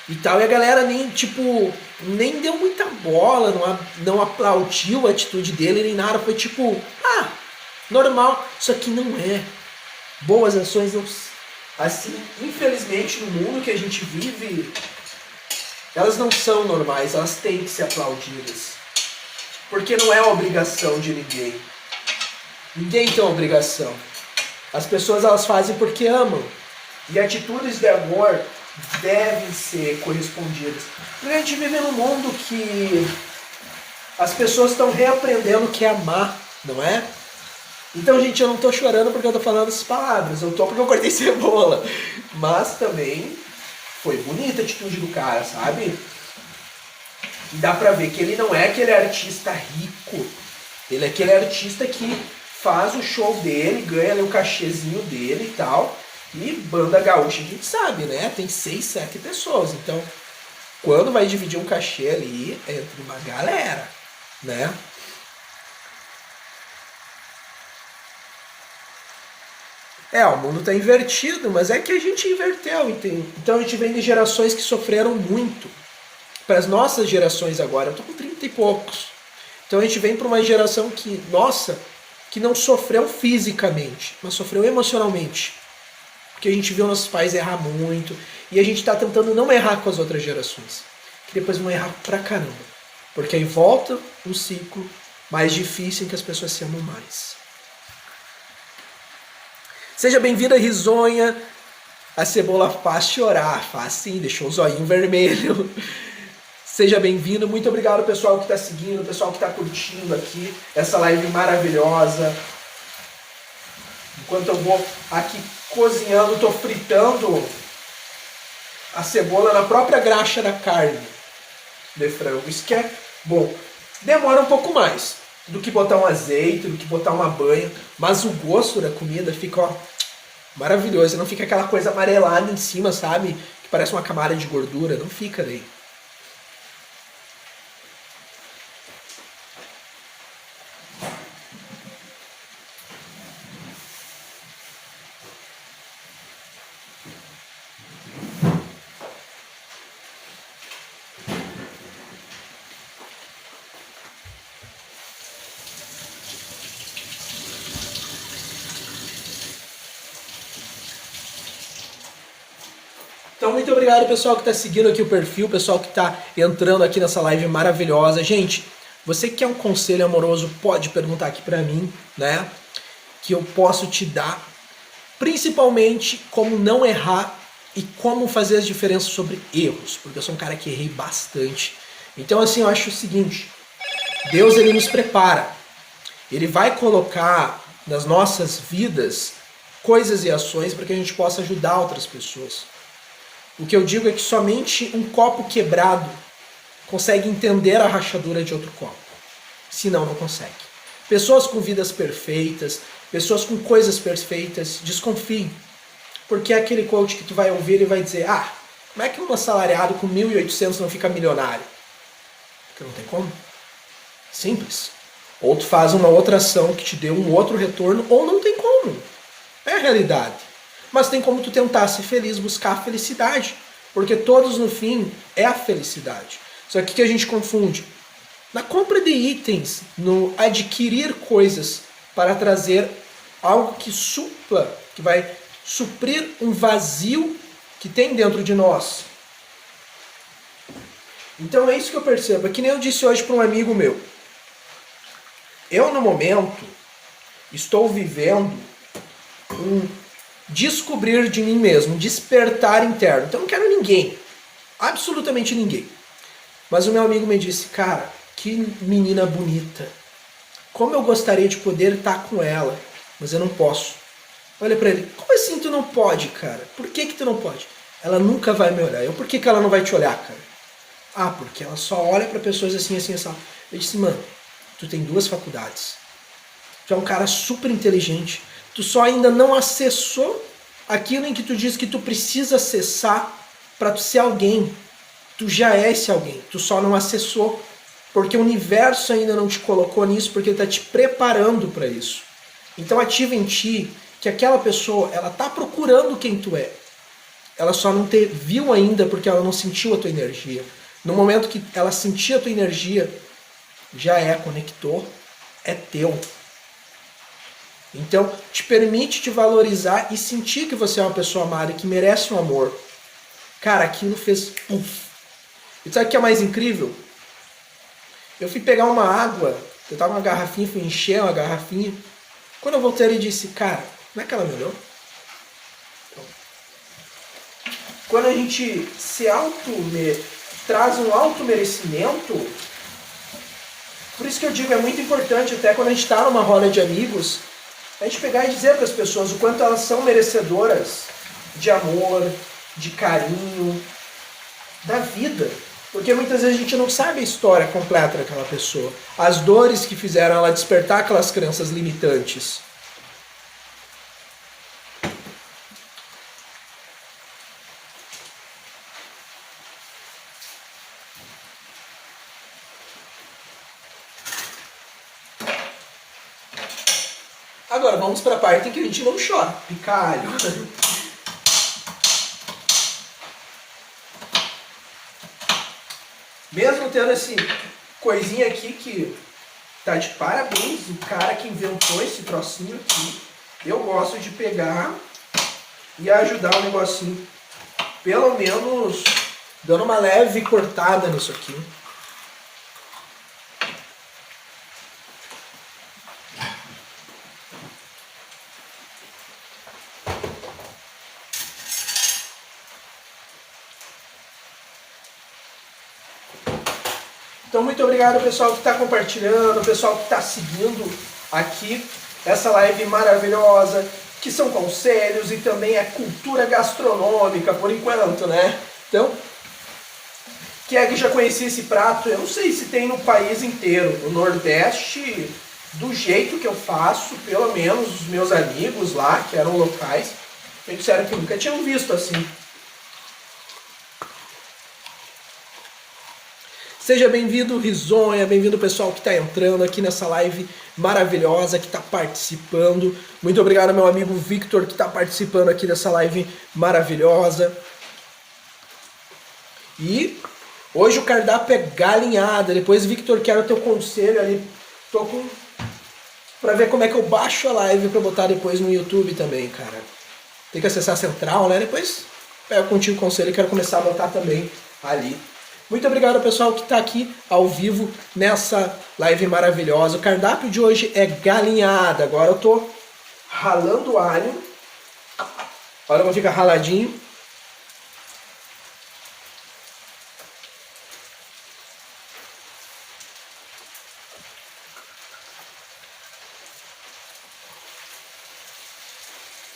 E tal, e a galera nem deu muita bola, não aplaudiu a atitude dele, nem nada, foi tipo, normal, isso aqui não é. Boas ações não... Assim, infelizmente, no mundo que a gente vive, elas não são normais, elas têm que ser aplaudidas. Porque não é obrigação de ninguém. Ninguém tem obrigação. As pessoas, elas fazem porque amam. E atitudes de amor devem ser correspondidas. Porque a gente vive num mundo que As pessoas estão reaprendendo o que é amar, não é? Então, gente, eu não tô chorando porque eu tô falando essas palavras. Eu tô porque eu cortei cebola. Mas também foi bonita a atitude do cara, sabe? E dá pra ver que ele não é aquele artista rico. Ele é aquele artista que faz o show dele, ganha ali o cachezinho dele e tal. E banda gaúcha, a gente sabe, né? Tem 6, 7 pessoas. Então, quando vai dividir um cachê ali, é entre uma galera, né? O mundo tá invertido, mas é que a gente inverteu, entende? Então a gente vem de gerações que sofreram muito. Para as nossas gerações agora, eu tô com 30 e poucos. Então a gente vem para uma geração que, nossa, que não sofreu fisicamente, mas sofreu emocionalmente. Porque a gente viu nossos pais errar muito, e a gente está tentando não errar com as outras gerações, que depois vão errar pra caramba. Porque aí volta um ciclo mais difícil em que as pessoas se amam mais. Seja bem-vinda, Risonha. A cebola faz chorar, faz sim, deixou o zoinho vermelho. Seja bem-vindo, muito obrigado pessoal que está seguindo, pessoal que está curtindo aqui essa live maravilhosa. Enquanto eu vou aqui cozinhando, estou fritando a cebola na própria graxa da carne de frango. Isso que é bom. Demora um pouco mais do que botar um azeite, do que botar uma banha, mas o gosto da comida fica, ó, maravilhoso. Não fica aquela coisa amarelada em cima, sabe? Que parece uma camada de gordura. Não fica daí. Então, muito obrigado pessoal que está seguindo aqui o perfil, pessoal que está entrando aqui nessa live maravilhosa. Gente, você que quer um conselho amoroso, pode perguntar aqui para mim, né? Que eu posso te dar, principalmente como não errar e como fazer as diferenças sobre erros, porque eu sou um cara que errei bastante. Então, assim, eu acho o seguinte, Deus, ele nos prepara. Ele vai colocar nas nossas vidas coisas e ações para que a gente possa ajudar outras pessoas. O que eu digo é que somente um copo quebrado consegue entender a rachadura de outro copo. Senão, não consegue. Pessoas com vidas perfeitas, pessoas com coisas perfeitas, desconfiem. Porque é aquele coach que tu vai ouvir e vai dizer, como é que um assalariado com 1.800 não fica milionário? Porque não tem como. Simples. Ou tu faz uma outra ação que te dê um outro retorno, ou não tem como. É a realidade. Mas tem como tu tentar ser feliz, buscar a felicidade. Porque todos, no fim, é a felicidade. Só que o que a gente confunde? Na compra de itens, no adquirir coisas para trazer algo que supla, que vai suprir um vazio que tem dentro de nós. Então é isso que eu percebo. É que nem eu disse hoje para um amigo meu. Eu, no momento, estou vivendo um descobrir de mim mesmo, um despertar interno. Então eu não quero ninguém, absolutamente ninguém. Mas o meu amigo me disse, cara, que menina bonita. Como eu gostaria de poder estar com ela, mas eu não posso. Olha pra ele, como assim tu não pode, cara? Por que tu não pode? Ela nunca vai me olhar. Por que ela não vai te olhar, cara? Porque ela só olha pra pessoas assim, assim, assim. Eu disse, mano, tu tem 2 faculdades. Tu é um cara super inteligente. Tu só ainda não acessou aquilo em que tu diz que tu precisa acessar para tu ser alguém. Tu já é esse alguém. Tu só não acessou. Porque o universo ainda não te colocou nisso, porque ele está te preparando para isso. Então ativa em ti que aquela pessoa, ela está procurando quem tu é. Ela só não te viu ainda porque ela não sentiu a tua energia. No momento que ela sentir a tua energia, já é, conectou, é teu. Então, te permite te valorizar e sentir que você é uma pessoa amada e que merece um amor. Cara, aquilo fez puff. E sabe o que é mais incrível? Eu fui pegar uma água, eu tava uma garrafinha, fui encher uma garrafinha. Quando eu voltei, ele disse, cara, como é que ela me olhou? Então, quando a gente se traz um auto-merecimento, Por isso que eu digo, é muito importante, até quando a gente está numa roda de amigos, a gente pegar e dizer para as pessoas o quanto elas são merecedoras de amor, de carinho, da vida. Porque muitas vezes a gente não sabe a história completa daquela pessoa. As dores que fizeram ela despertar aquelas crenças limitantes. Agora vamos para a parte em que a gente não chora. Picalho. Mesmo tendo esse coisinha aqui que tá de parabéns, o cara que inventou esse trocinho aqui, eu gosto de pegar e ajudar o negocinho, pelo menos dando uma leve cortada nisso aqui. Então, muito obrigado pessoal que está compartilhando, pessoal que está seguindo aqui essa live maravilhosa, que são conselhos e também é cultura gastronômica por enquanto, né? Então, quem é que já conhecia esse prato? Eu não sei se tem no país inteiro. No Nordeste, do jeito que eu faço, pelo menos os meus amigos lá, que eram locais, me disseram que nunca tinham visto assim. Seja bem-vindo, Risonha, bem-vindo pessoal que está entrando aqui nessa live maravilhosa, que está participando. Muito obrigado ao meu amigo Victor que está participando aqui dessa live maravilhosa. E hoje o cardápio é galinhada. Depois, Victor, quero o teu conselho ali. Tô com... pra ver como é que eu baixo a live pra botar depois no YouTube também, cara. Tem que acessar a central, né? Depois pego contigo o conselho e quero começar a botar também ali. Muito obrigado, pessoal, que está aqui ao vivo nessa live maravilhosa. O cardápio de hoje é galinhada. Agora eu tô ralando o alho. Olha como fica raladinho.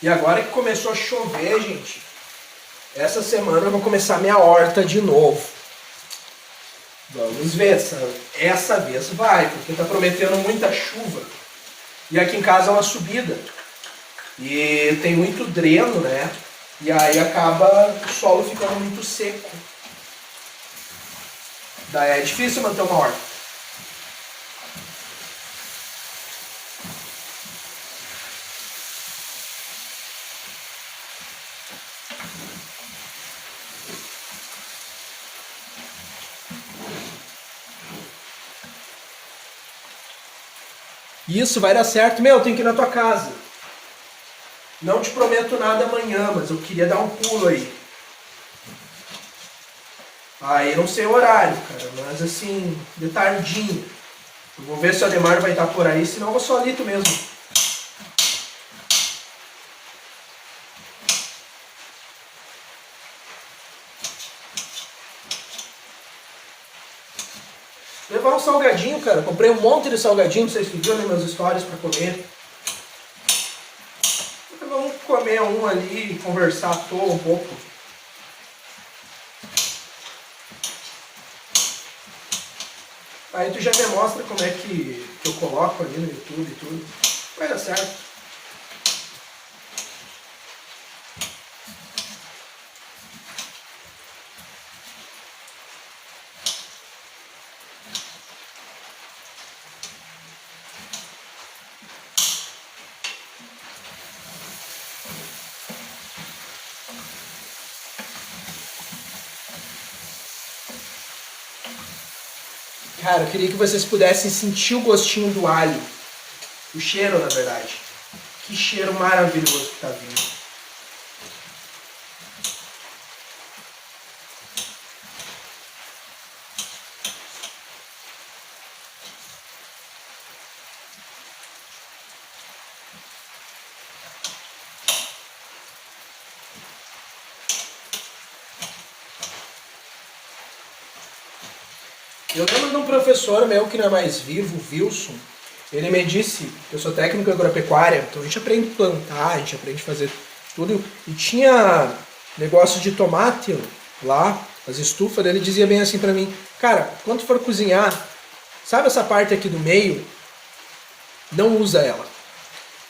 E agora que começou a chover, gente, essa semana eu vou começar minha horta de novo. Vamos ver, essa vez vai, porque tá prometendo muita chuva. E aqui em casa é uma subida. E tem muito dreno, né? E aí acaba o solo ficando muito seco. Daí é difícil manter uma horta. Isso, vai dar certo. Meu, eu tenho que ir na tua casa. Não te prometo nada amanhã, mas eu queria dar um pulo aí. Aí não sei o horário, cara, mas assim, de tardinho. Eu vou ver se o Ademar vai estar por aí, senão eu vou solito mesmo. Levar um salgadinho, cara. Comprei um monte de salgadinho, não sei se viram nas minhas histórias pra comer. Vamos comer um ali e conversar à toa um pouco. Aí tu já me mostra como é que eu coloco ali no YouTube e tudo. Vai dar certo. Cara, eu queria que vocês pudessem sentir o gostinho do alho. O cheiro, na verdade. Que cheiro maravilhoso que tá vindo. Eu lembro de um professor meu que não é mais vivo, o Wilson. Ele me disse que eu sou técnico em agropecuária, então a gente aprende a plantar, a gente aprende a fazer tudo. E tinha negócio de tomate lá, as estufas, ele dizia bem assim pra mim, cara, quando for cozinhar, sabe essa parte aqui do meio? Não usa ela.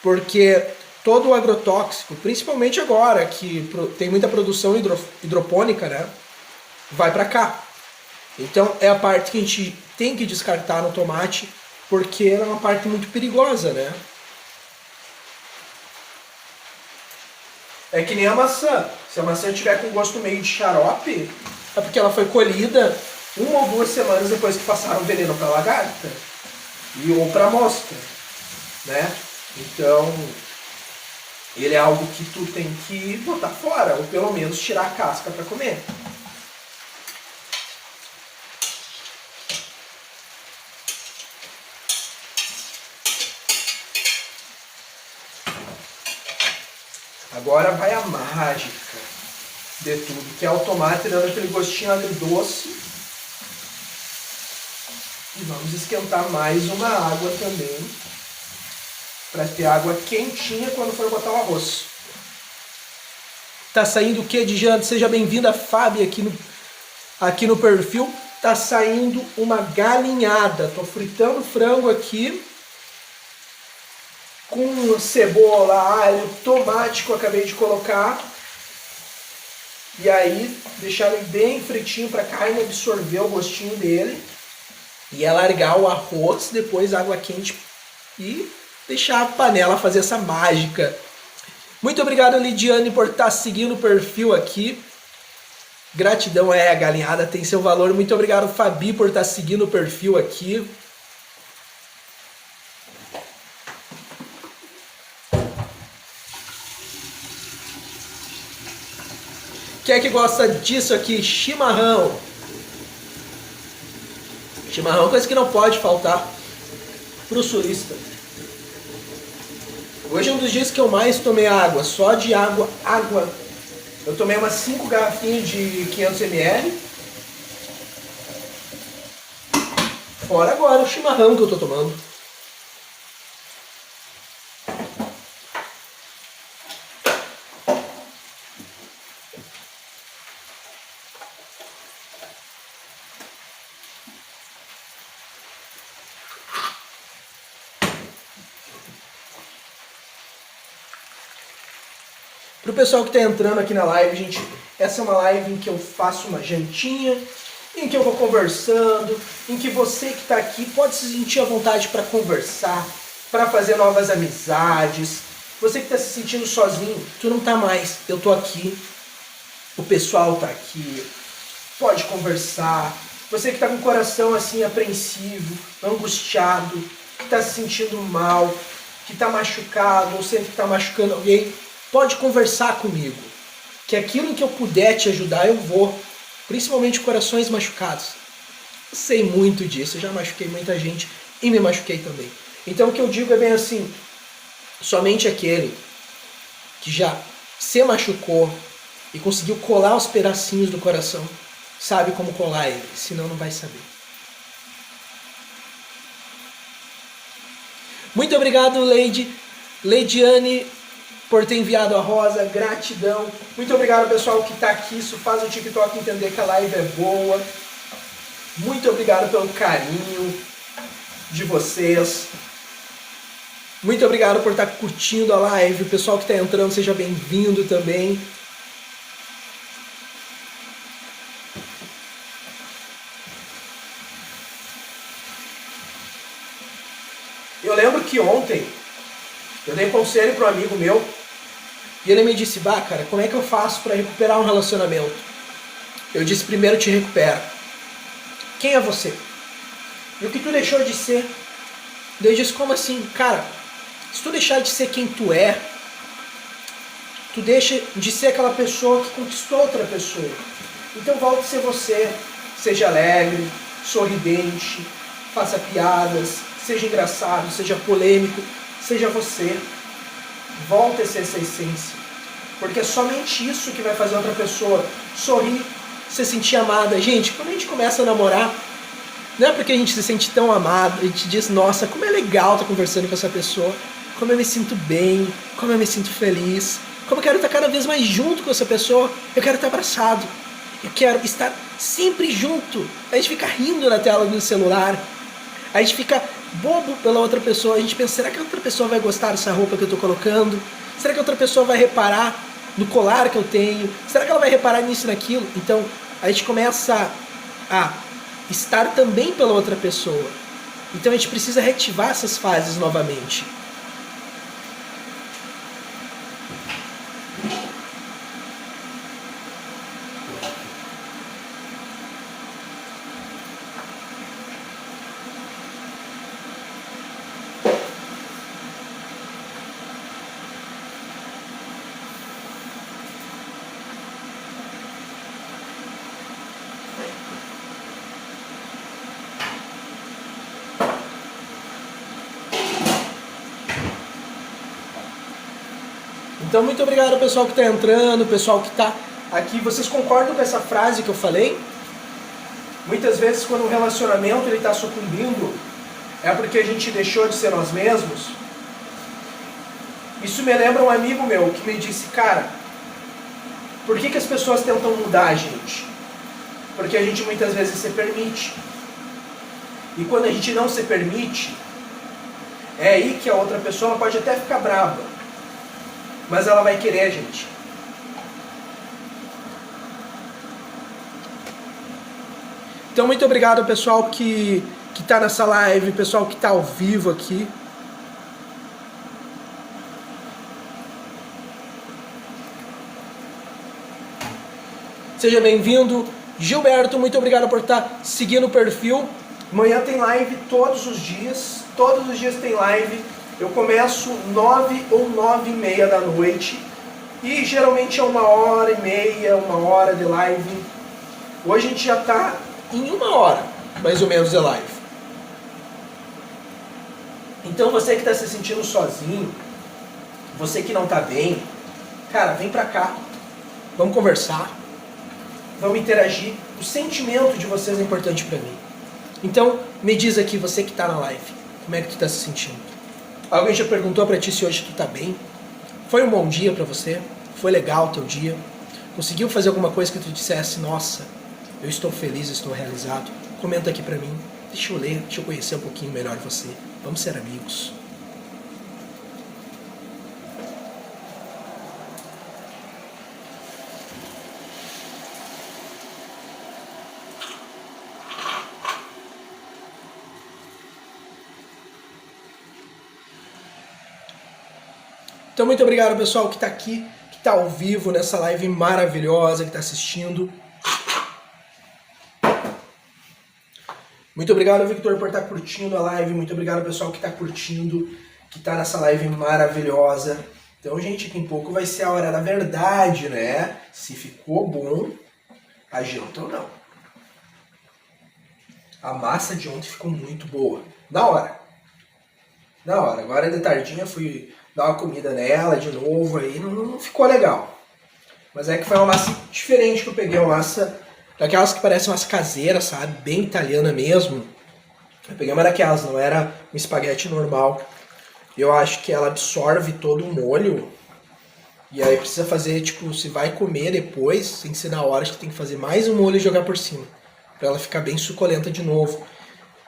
Porque todo o agrotóxico, principalmente agora que tem muita produção hidropônica, né, vai pra cá. Então é a parte que a gente tem que descartar no tomate, porque ela é uma parte muito perigosa, né? É que nem a maçã. Se a maçã tiver com gosto meio de xarope, é porque ela foi colhida 1 ou 2 semanas depois que passaram o veneno para lagarta ou para mosca, né? Então, ele é algo que tu tem que botar fora, ou pelo menos tirar a casca para comer. Agora vai a mágica de tudo, que é o tomate dando aquele gostinho agridoce. E vamos esquentar mais uma água também, para ter água quentinha quando for botar o arroz. Tá saindo o que de janta? Seja bem-vinda, Fábio, aqui no perfil. Tá saindo uma galinhada. Tô fritando frango aqui, com cebola, alho, tomate que eu acabei de colocar. E aí, deixar ele bem fritinho para a carne absorver o gostinho dele. E alargar o arroz, depois água quente e deixar a panela fazer essa mágica. Muito obrigado, Lidiane, por estar seguindo o perfil aqui. Gratidão, a galinhada tem seu valor. Muito obrigado, Fabi, por estar seguindo o perfil aqui. Quem é que gosta disso aqui? Chimarrão. Chimarrão é coisa que não pode faltar pro sulista. Hoje é um dos dias que eu mais tomei água. Só de água. Eu tomei umas 5 garrafinhas de 500 ml. Fora agora o chimarrão que eu tô tomando. Pro pessoal que está entrando aqui na live, gente, essa é uma live em que eu faço uma jantinha, em que eu vou conversando, em que você que está aqui pode se sentir à vontade para conversar, para fazer novas amizades. Você que está se sentindo sozinho, tu não tá mais, eu tô aqui, o pessoal tá aqui, pode conversar. Você que está com o coração assim apreensivo, angustiado, que está se sentindo mal, que está machucado ou sempre está machucando alguém, pode conversar comigo, que aquilo em que eu puder te ajudar, eu vou. Principalmente corações machucados. Eu sei muito disso, eu já machuquei muita gente e me machuquei também. Então o que eu digo é bem assim, somente aquele que já se machucou e conseguiu colar os pedacinhos do coração, sabe como colar ele, senão não vai saber. Muito obrigado, Leidiane, por ter enviado a rosa, gratidão. Muito obrigado, pessoal que está aqui, isso faz o TikTok entender que a live é boa. Muito obrigado pelo carinho de vocês. Muito obrigado por estar curtindo a live. O pessoal que está entrando, seja bem-vindo também. Eu lembro que ontem eu dei conselho para um amigo meu e ele me disse, bah, cara, como é que eu faço para recuperar um relacionamento? Eu disse, primeiro te recupera. Quem é você? E o que tu deixou de ser? Daí eu disse, como assim? Cara, se tu deixar de ser quem tu é, tu deixa de ser aquela pessoa que conquistou outra pessoa. Então volte a ser você. Seja alegre, sorridente, faça piadas, seja engraçado, seja polêmico, seja você. Volte a ser essa essência. Porque é somente isso que vai fazer outra pessoa sorrir, se sentir amada. Gente, quando a gente começa a namorar, Não é porque a gente se sente tão amado, a gente diz, nossa, como é legal estar conversando com essa pessoa, como eu me sinto bem, como eu me sinto feliz, como eu quero estar cada vez mais junto com essa pessoa, eu quero estar abraçado, eu quero estar sempre junto. A gente fica rindo na tela do celular, a gente fica bobo pela outra pessoa, a gente pensa, será que a outra pessoa vai gostar dessa roupa que eu estou colocando? Será que a outra pessoa vai reparar no colar que eu tenho? Será que ela vai reparar nisso e naquilo? Então, a gente começa a estar também pela outra pessoa. Então a gente precisa reativar essas fases novamente. Então, muito obrigado ao pessoal que está entrando, o pessoal que está aqui. Vocês concordam com essa frase que eu falei? Muitas vezes, quando um relacionamento está sucumbindo, é porque a gente deixou de ser nós mesmos. Isso me lembra um amigo meu que me disse, cara, por que as pessoas tentam mudar a gente? Porque a gente muitas vezes se permite. E quando a gente não se permite, é aí que a outra pessoa pode até ficar brava, mas ela vai querer a gente. Então, muito obrigado ao pessoal que está nessa live, pessoal que está ao vivo aqui. Seja bem-vindo. Gilberto, muito obrigado por estar seguindo o perfil. Amanhã tem live todos os dias tem live. Eu começo 9 ou 9h30 da noite e geralmente é 1h30, 1 hora de live. Hoje a gente já está em 1 hora, mais ou menos, de live. Então você que está se sentindo sozinho, você que não está bem, cara, vem pra cá. Vamos conversar, vamos interagir. O sentimento de vocês é importante para mim. Então, me diz aqui, você que está na live, como é que tu está se sentindo? Alguém já perguntou pra ti se hoje tu tá bem? Foi um bom dia pra você? Foi legal o teu dia? Conseguiu fazer alguma coisa que tu dissesse, nossa, eu estou feliz, estou realizado? Comenta aqui pra mim, deixa eu ler, deixa eu conhecer um pouquinho melhor você. Vamos ser amigos. Então, muito obrigado, pessoal, que está aqui, que está ao vivo nessa live maravilhosa, que está assistindo. Muito obrigado, Victor, por estar curtindo a live. Muito obrigado, pessoal, que está curtindo, que está nessa live maravilhosa. Então, gente, daqui a pouco vai ser a hora da verdade, né? Se ficou bom, a janta ou não. A massa de ontem ficou muito boa. Na hora. Agora de tardinha fui dar uma comida nela de novo, aí não ficou legal. Mas é que foi uma massa diferente que eu peguei, uma massa daquelas que parecem umas caseiras, sabe? Bem italiana mesmo. Eu peguei uma daquelas, não era um espaguete normal. Eu acho que ela absorve todo o molho. E aí precisa fazer, tipo, se vai comer depois, tem que ser na hora, acho que tem que fazer mais um molho e jogar por cima. Pra ela ficar bem suculenta de novo.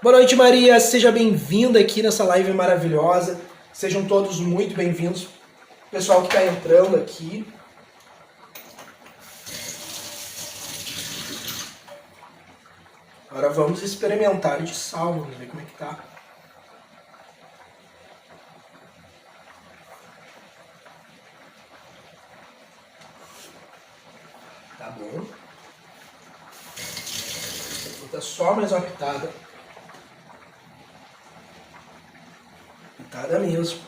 Boa noite, Maria. Seja bem-vinda aqui nessa live maravilhosa. Sejam todos muito bem-vindos. Pessoal que está entrando aqui. Agora vamos experimentar de sal. Vamos ver como é que tá. Tá bom. Vou dar só mais uma pitada. Pitada mesmo.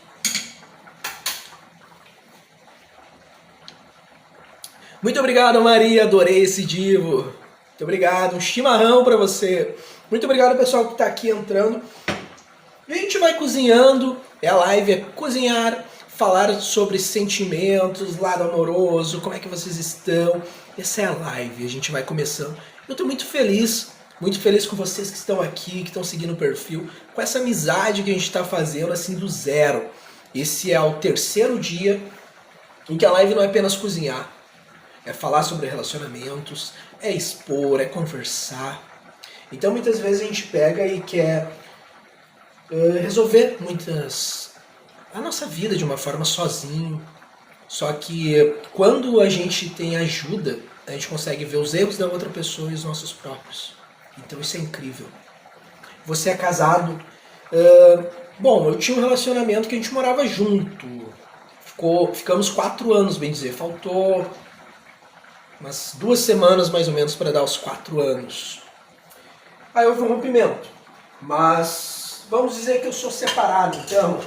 Muito obrigado, Maria. Adorei esse divo. Muito obrigado. Um chimarrão para você. Muito obrigado, pessoal, que está aqui entrando. E a gente vai cozinhando. A live é cozinhar, falar sobre sentimentos, lado amoroso, como é que vocês estão. Essa é a live. A gente vai começando. Eu estou muito feliz. Muito feliz com vocês que estão aqui, que estão seguindo o perfil, com essa amizade que a gente está fazendo assim do zero. Esse é o terceiro dia em que a live não é apenas cozinhar, é falar sobre relacionamentos, é expor, é conversar. Então muitas vezes a gente pega e quer resolver a nossa vida de uma forma sozinho. Só que quando a gente tem ajuda, a gente consegue ver os erros da outra pessoa e os nossos próprios. Então isso é incrível. Você é casado. Bom, eu tinha um relacionamento que a gente morava junto. Ficamos 4 anos, bem dizer. Faltou umas 2 semanas mais ou menos para dar os 4 anos. Aí houve um rompimento. Mas vamos dizer que eu sou separado, então.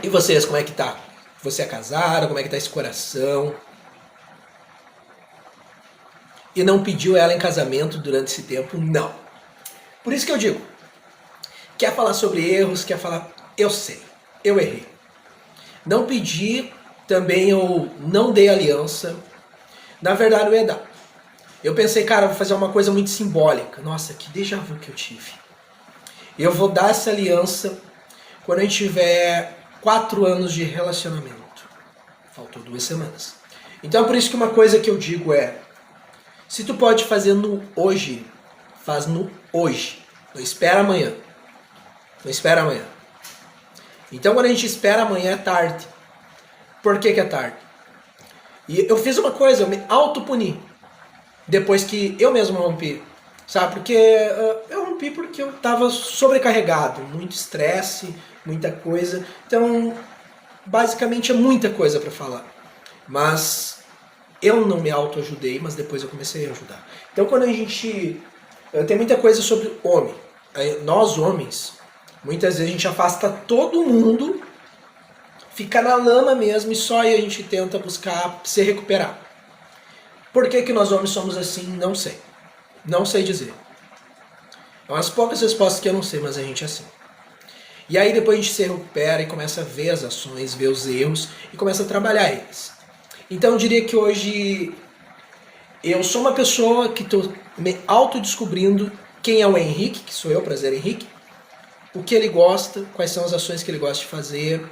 E vocês, como é que tá? Você é casado? Como é que tá esse coração? E não pediu ela em casamento durante esse tempo? Não. Por isso que eu digo, quer falar sobre erros, quer falar... Eu sei, eu errei. Não pedi, também eu não dei aliança. Na verdade eu ia dar. Eu pensei, cara, vou fazer uma coisa muito simbólica. Nossa, que déjà vu que eu tive. Eu vou dar essa aliança quando a gente tiver 4 anos de relacionamento. Faltou 2 semanas. Então por isso que uma coisa que eu digo é, se tu pode fazer no hoje, faz no hoje. Não espera amanhã. Não espera amanhã. Então quando a gente espera amanhã é tarde. Por que é tarde? E eu fiz uma coisa, eu me autopuni. Depois que eu mesmo rompi. Sabe? Porque eu rompi porque eu estava sobrecarregado. Muito estresse, muita coisa. Então, basicamente é muita coisa para falar. Mas eu não me autoajudei, mas depois eu comecei a ajudar. Então quando a gente... Tem muita coisa sobre homem. Nós homens, muitas vezes a gente afasta todo mundo, fica na lama mesmo e só aí a gente tenta buscar se recuperar. Por que nós homens somos assim? Não sei. Não sei dizer. É umas poucas respostas que eu não sei, mas a gente é assim. E aí depois a gente se recupera e começa a ver as ações, ver os erros e começa a trabalhar eles. Então eu diria que hoje eu sou uma pessoa que estou me autodescobrindo quem é o Henrique, que sou eu, prazer Henrique, o que ele gosta, quais são as ações que ele gosta de fazer,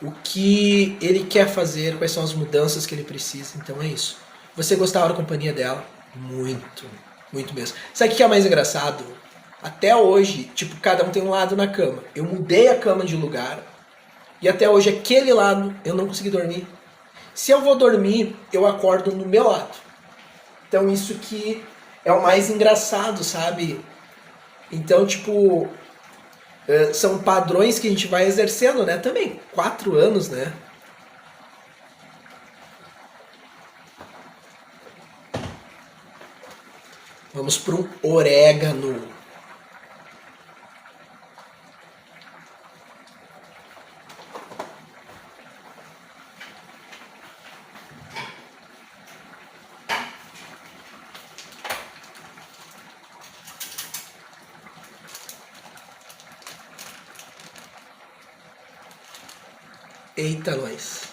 o que ele quer fazer, quais são as mudanças que ele precisa. Então é isso. Você gostava da companhia dela? Muito, muito mesmo. Sabe o que é mais engraçado? Até hoje, tipo, cada um tem um lado na cama. Eu mudei a cama de lugar e até hoje aquele lado eu não consegui dormir. Se eu vou dormir, eu acordo no meu lado. Então isso que é o mais engraçado, sabe? Então, tipo, são padrões que a gente vai exercendo, né? Também, 4 anos, né? Vamos para um orégano. Eita, nós.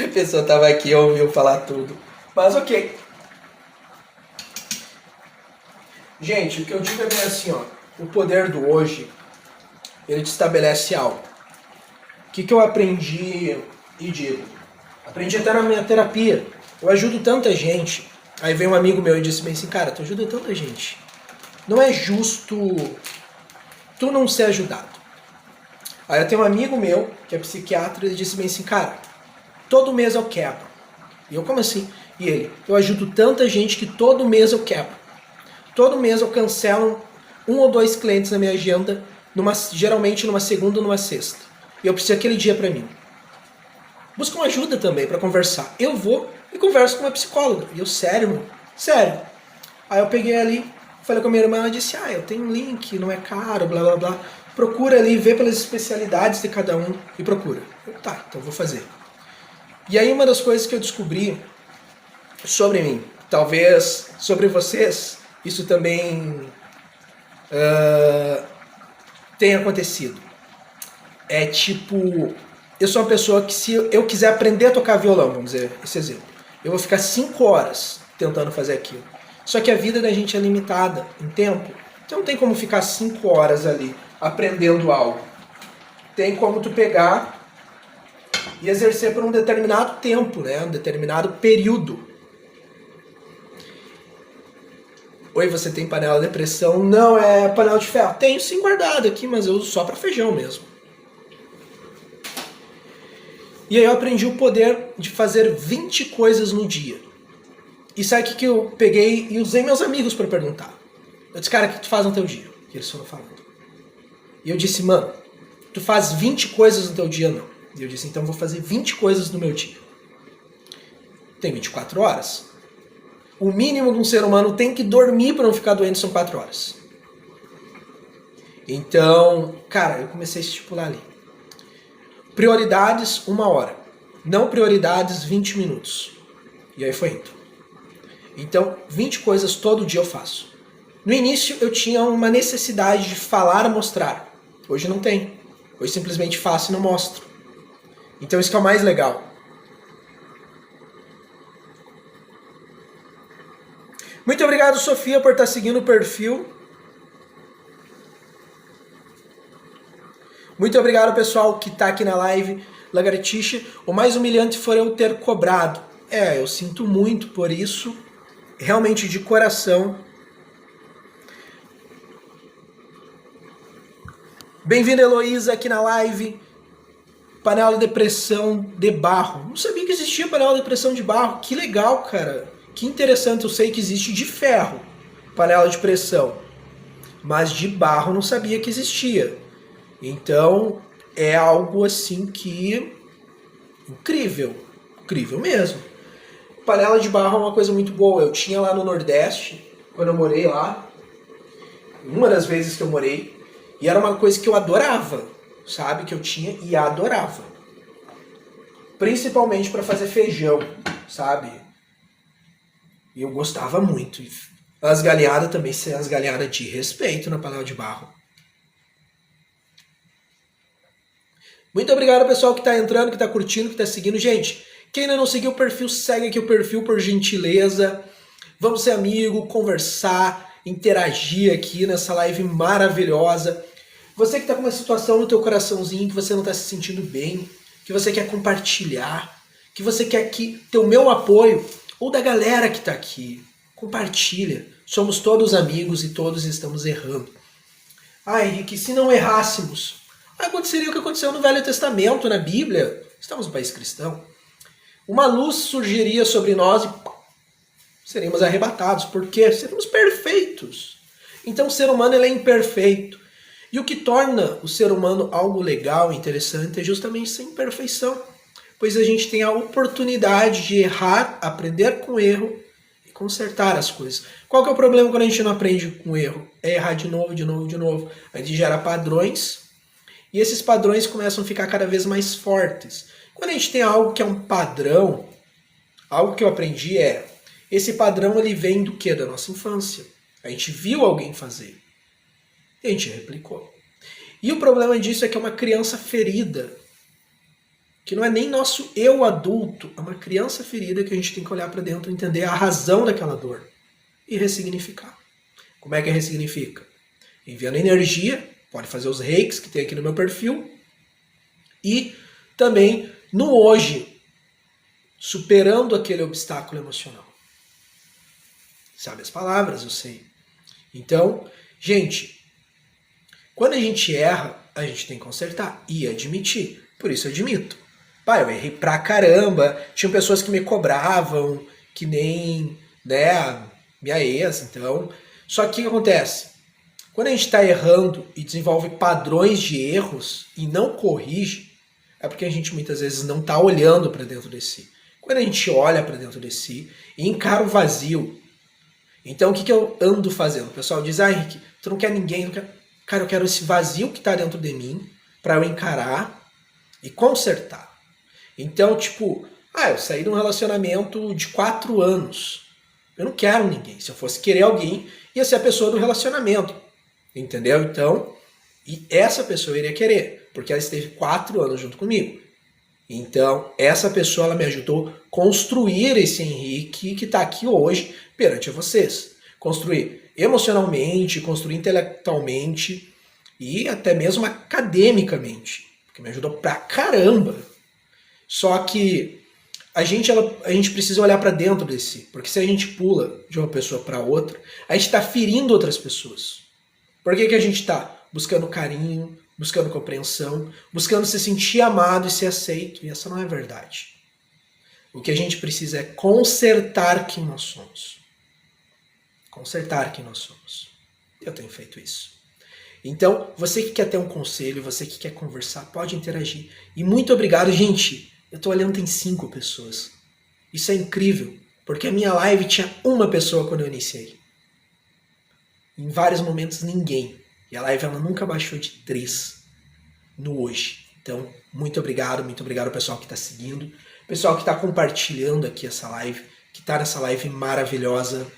A pessoa tava aqui e ouviu falar tudo. Mas ok. Gente, o que eu digo é bem assim, ó. O poder do hoje, ele te estabelece algo. O que eu aprendi e digo? Aprendi até na minha terapia. Eu ajudo tanta gente. Aí veio um amigo meu e disse bem assim, cara, tu ajuda tanta gente. Não é justo tu não ser ajudado. Aí eu tenho um amigo meu, que é psiquiatra, ele disse bem assim, cara, todo mês eu quebro. E eu, como assim? E ele, eu ajudo tanta gente que todo mês eu quebro. Todo mês eu cancelo 1 ou 2 clientes na minha agenda, geralmente numa segunda ou numa sexta. E eu preciso aquele dia pra mim. Busca uma ajuda também pra conversar. Eu vou e converso com uma psicóloga. E eu, sério, mano? Sério. Aí eu peguei ali, falei com a minha irmã, ela disse, eu tenho um link, não é caro, blá blá blá. Procura ali, vê pelas especialidades de cada um e procura. Eu, tá, então vou fazer. E aí uma das coisas que eu descobri sobre mim, talvez sobre vocês, isso também tenha acontecido. É tipo, eu sou uma pessoa que se eu quiser aprender a tocar violão, vamos dizer esse exemplo, eu vou ficar 5 horas tentando fazer aquilo. Só que a vida da gente é limitada em tempo, então não tem como ficar 5 horas ali aprendendo algo. Tem como tu pegar e exercer por um determinado tempo, né? Um determinado período. Oi, você tem panela de pressão? Não, é panela de ferro. Tenho sim guardado aqui, mas eu uso só para feijão mesmo. E aí eu aprendi o poder de fazer 20 coisas no dia. E sabe o que eu peguei e usei meus amigos para perguntar? Eu disse, cara, o que tu faz no teu dia? E eles foram falando. E eu disse, mano, tu faz 20 coisas no teu dia? Não. E eu disse, então eu vou fazer 20 coisas no meu dia. Tem 24 horas. O mínimo de um ser humano tem que dormir para não ficar doente são 4 horas. Então, cara, eu comecei a estipular ali. Prioridades, 1 hora. Não prioridades, 20 minutos. E aí foi indo. Então, 20 coisas todo dia eu faço. No início eu tinha uma necessidade de falar e mostrar. Hoje não tem. Hoje simplesmente faço e não mostro. Então isso que é o mais legal. Muito obrigado, Sofia, por estar seguindo o perfil. Muito obrigado, pessoal, que está aqui na live. Lagartixa, o mais humilhante foi eu ter cobrado. Eu sinto muito por isso. Realmente, de coração. Bem-vinda, Heloísa, aqui na live. Panela de pressão de barro. Não sabia que existia panela de pressão de barro. Que legal, cara. Que interessante. Eu sei que existe de ferro, panela de pressão. Mas de barro não sabia que existia. Então, é algo assim que... incrível. Incrível mesmo. Panela de barro é uma coisa muito boa. Eu tinha lá no Nordeste, quando eu morei lá. Uma das vezes que eu morei. E era uma coisa que eu adorava. Sabe? Que eu tinha e adorava. Principalmente para fazer feijão. Sabe? E eu gostava muito. As galinhadas também são as galinhadas de respeito na panela de barro. Muito obrigado, pessoal, que está entrando, que está curtindo, que está seguindo. Gente, quem ainda não seguiu o perfil, segue aqui o perfil, por gentileza. Vamos ser amigos, conversar, interagir aqui nessa live maravilhosa. Você que está com uma situação no teu coraçãozinho, que você não está se sentindo bem, que você quer compartilhar, que você quer ter o meu apoio, ou da galera que está aqui. Compartilha. Somos todos amigos e todos estamos errando. Henrique, se não errássemos, aconteceria o que aconteceu no Velho Testamento, na Bíblia. Estamos no país cristão. Uma luz surgiria sobre nós e seríamos arrebatados. Por quê? Seríamos perfeitos. Então o ser humano ele é imperfeito. E o que torna o ser humano algo legal e interessante é justamente essa imperfeição. Pois a gente tem a oportunidade de errar, aprender com o erro e consertar as coisas. Qual que é o problema quando a gente não aprende com o erro? É errar de novo, de novo, de novo. A gente gera padrões e esses padrões começam a ficar cada vez mais fortes. Quando a gente tem algo que é um padrão, algo que eu aprendi esse padrão ele vem do quê? Da nossa infância. A gente viu alguém fazer e a gente replicou. E o problema disso é que é uma criança ferida, que não é nem nosso eu adulto, é uma criança ferida que a gente tem que olhar para dentro e entender a razão daquela dor e ressignificar. Como é que ressignifica? Enviando energia, pode fazer os reikis que tem aqui no meu perfil e também no hoje, superando aquele obstáculo emocional. Sabe as palavras, eu sei. Então, gente, quando a gente erra, a gente tem que consertar e admitir. Por isso eu admito. Eu errei pra caramba. Tinham pessoas que me cobravam, que nem, minha ex, então. Só que o que acontece? Quando a gente está errando e desenvolve padrões de erros e não corrige, é porque a gente muitas vezes não está olhando para dentro de si. Quando a gente olha para dentro de si e encara o vazio, então o que eu ando fazendo? O pessoal diz, Henrique, tu não quer ninguém, não quer... Cara, eu quero esse vazio que está dentro de mim para eu encarar e consertar. Então, eu saí de um relacionamento de 4 anos. Eu não quero ninguém. Se eu fosse querer alguém, ia ser a pessoa do relacionamento. Entendeu? Então, e essa pessoa iria querer, porque ela esteve 4 anos junto comigo. Então, essa pessoa ela me ajudou a construir esse Henrique que está aqui hoje perante vocês. Construir emocionalmente, construir intelectualmente e até mesmo academicamente. Que me ajudou pra caramba. Só que a gente precisa olhar para dentro de si. Porque se a gente pula de uma pessoa para outra, a gente está ferindo outras pessoas. Por que a gente está buscando carinho, buscando compreensão, buscando se sentir amado e ser aceito? E essa não é verdade. O que a gente precisa é consertar quem nós somos. Consertar quem nós somos. Eu tenho feito isso. Então, você que quer ter um conselho, você que quer conversar, pode interagir. E muito obrigado, gente. Eu tô olhando, tem 5 pessoas. Isso é incrível, porque a minha live tinha uma pessoa quando eu iniciei. Em vários momentos, ninguém. E a live ela nunca baixou de 3 no hoje. Então, muito obrigado ao pessoal que está seguindo, pessoal que está compartilhando aqui essa live, que está nessa live maravilhosa.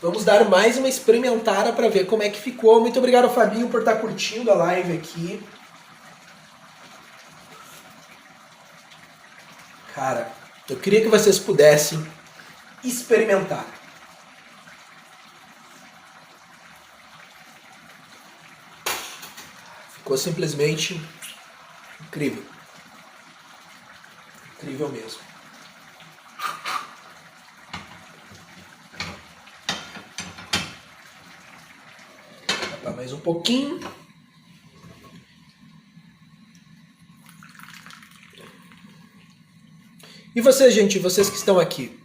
Vamos dar mais uma experimentada para ver como é que ficou. Muito obrigado, Fabinho, por estar curtindo a live aqui. Cara, eu queria que vocês pudessem experimentar. Ficou simplesmente incrível. Incrível mesmo. Mais um pouquinho. E vocês, gente, vocês que estão aqui,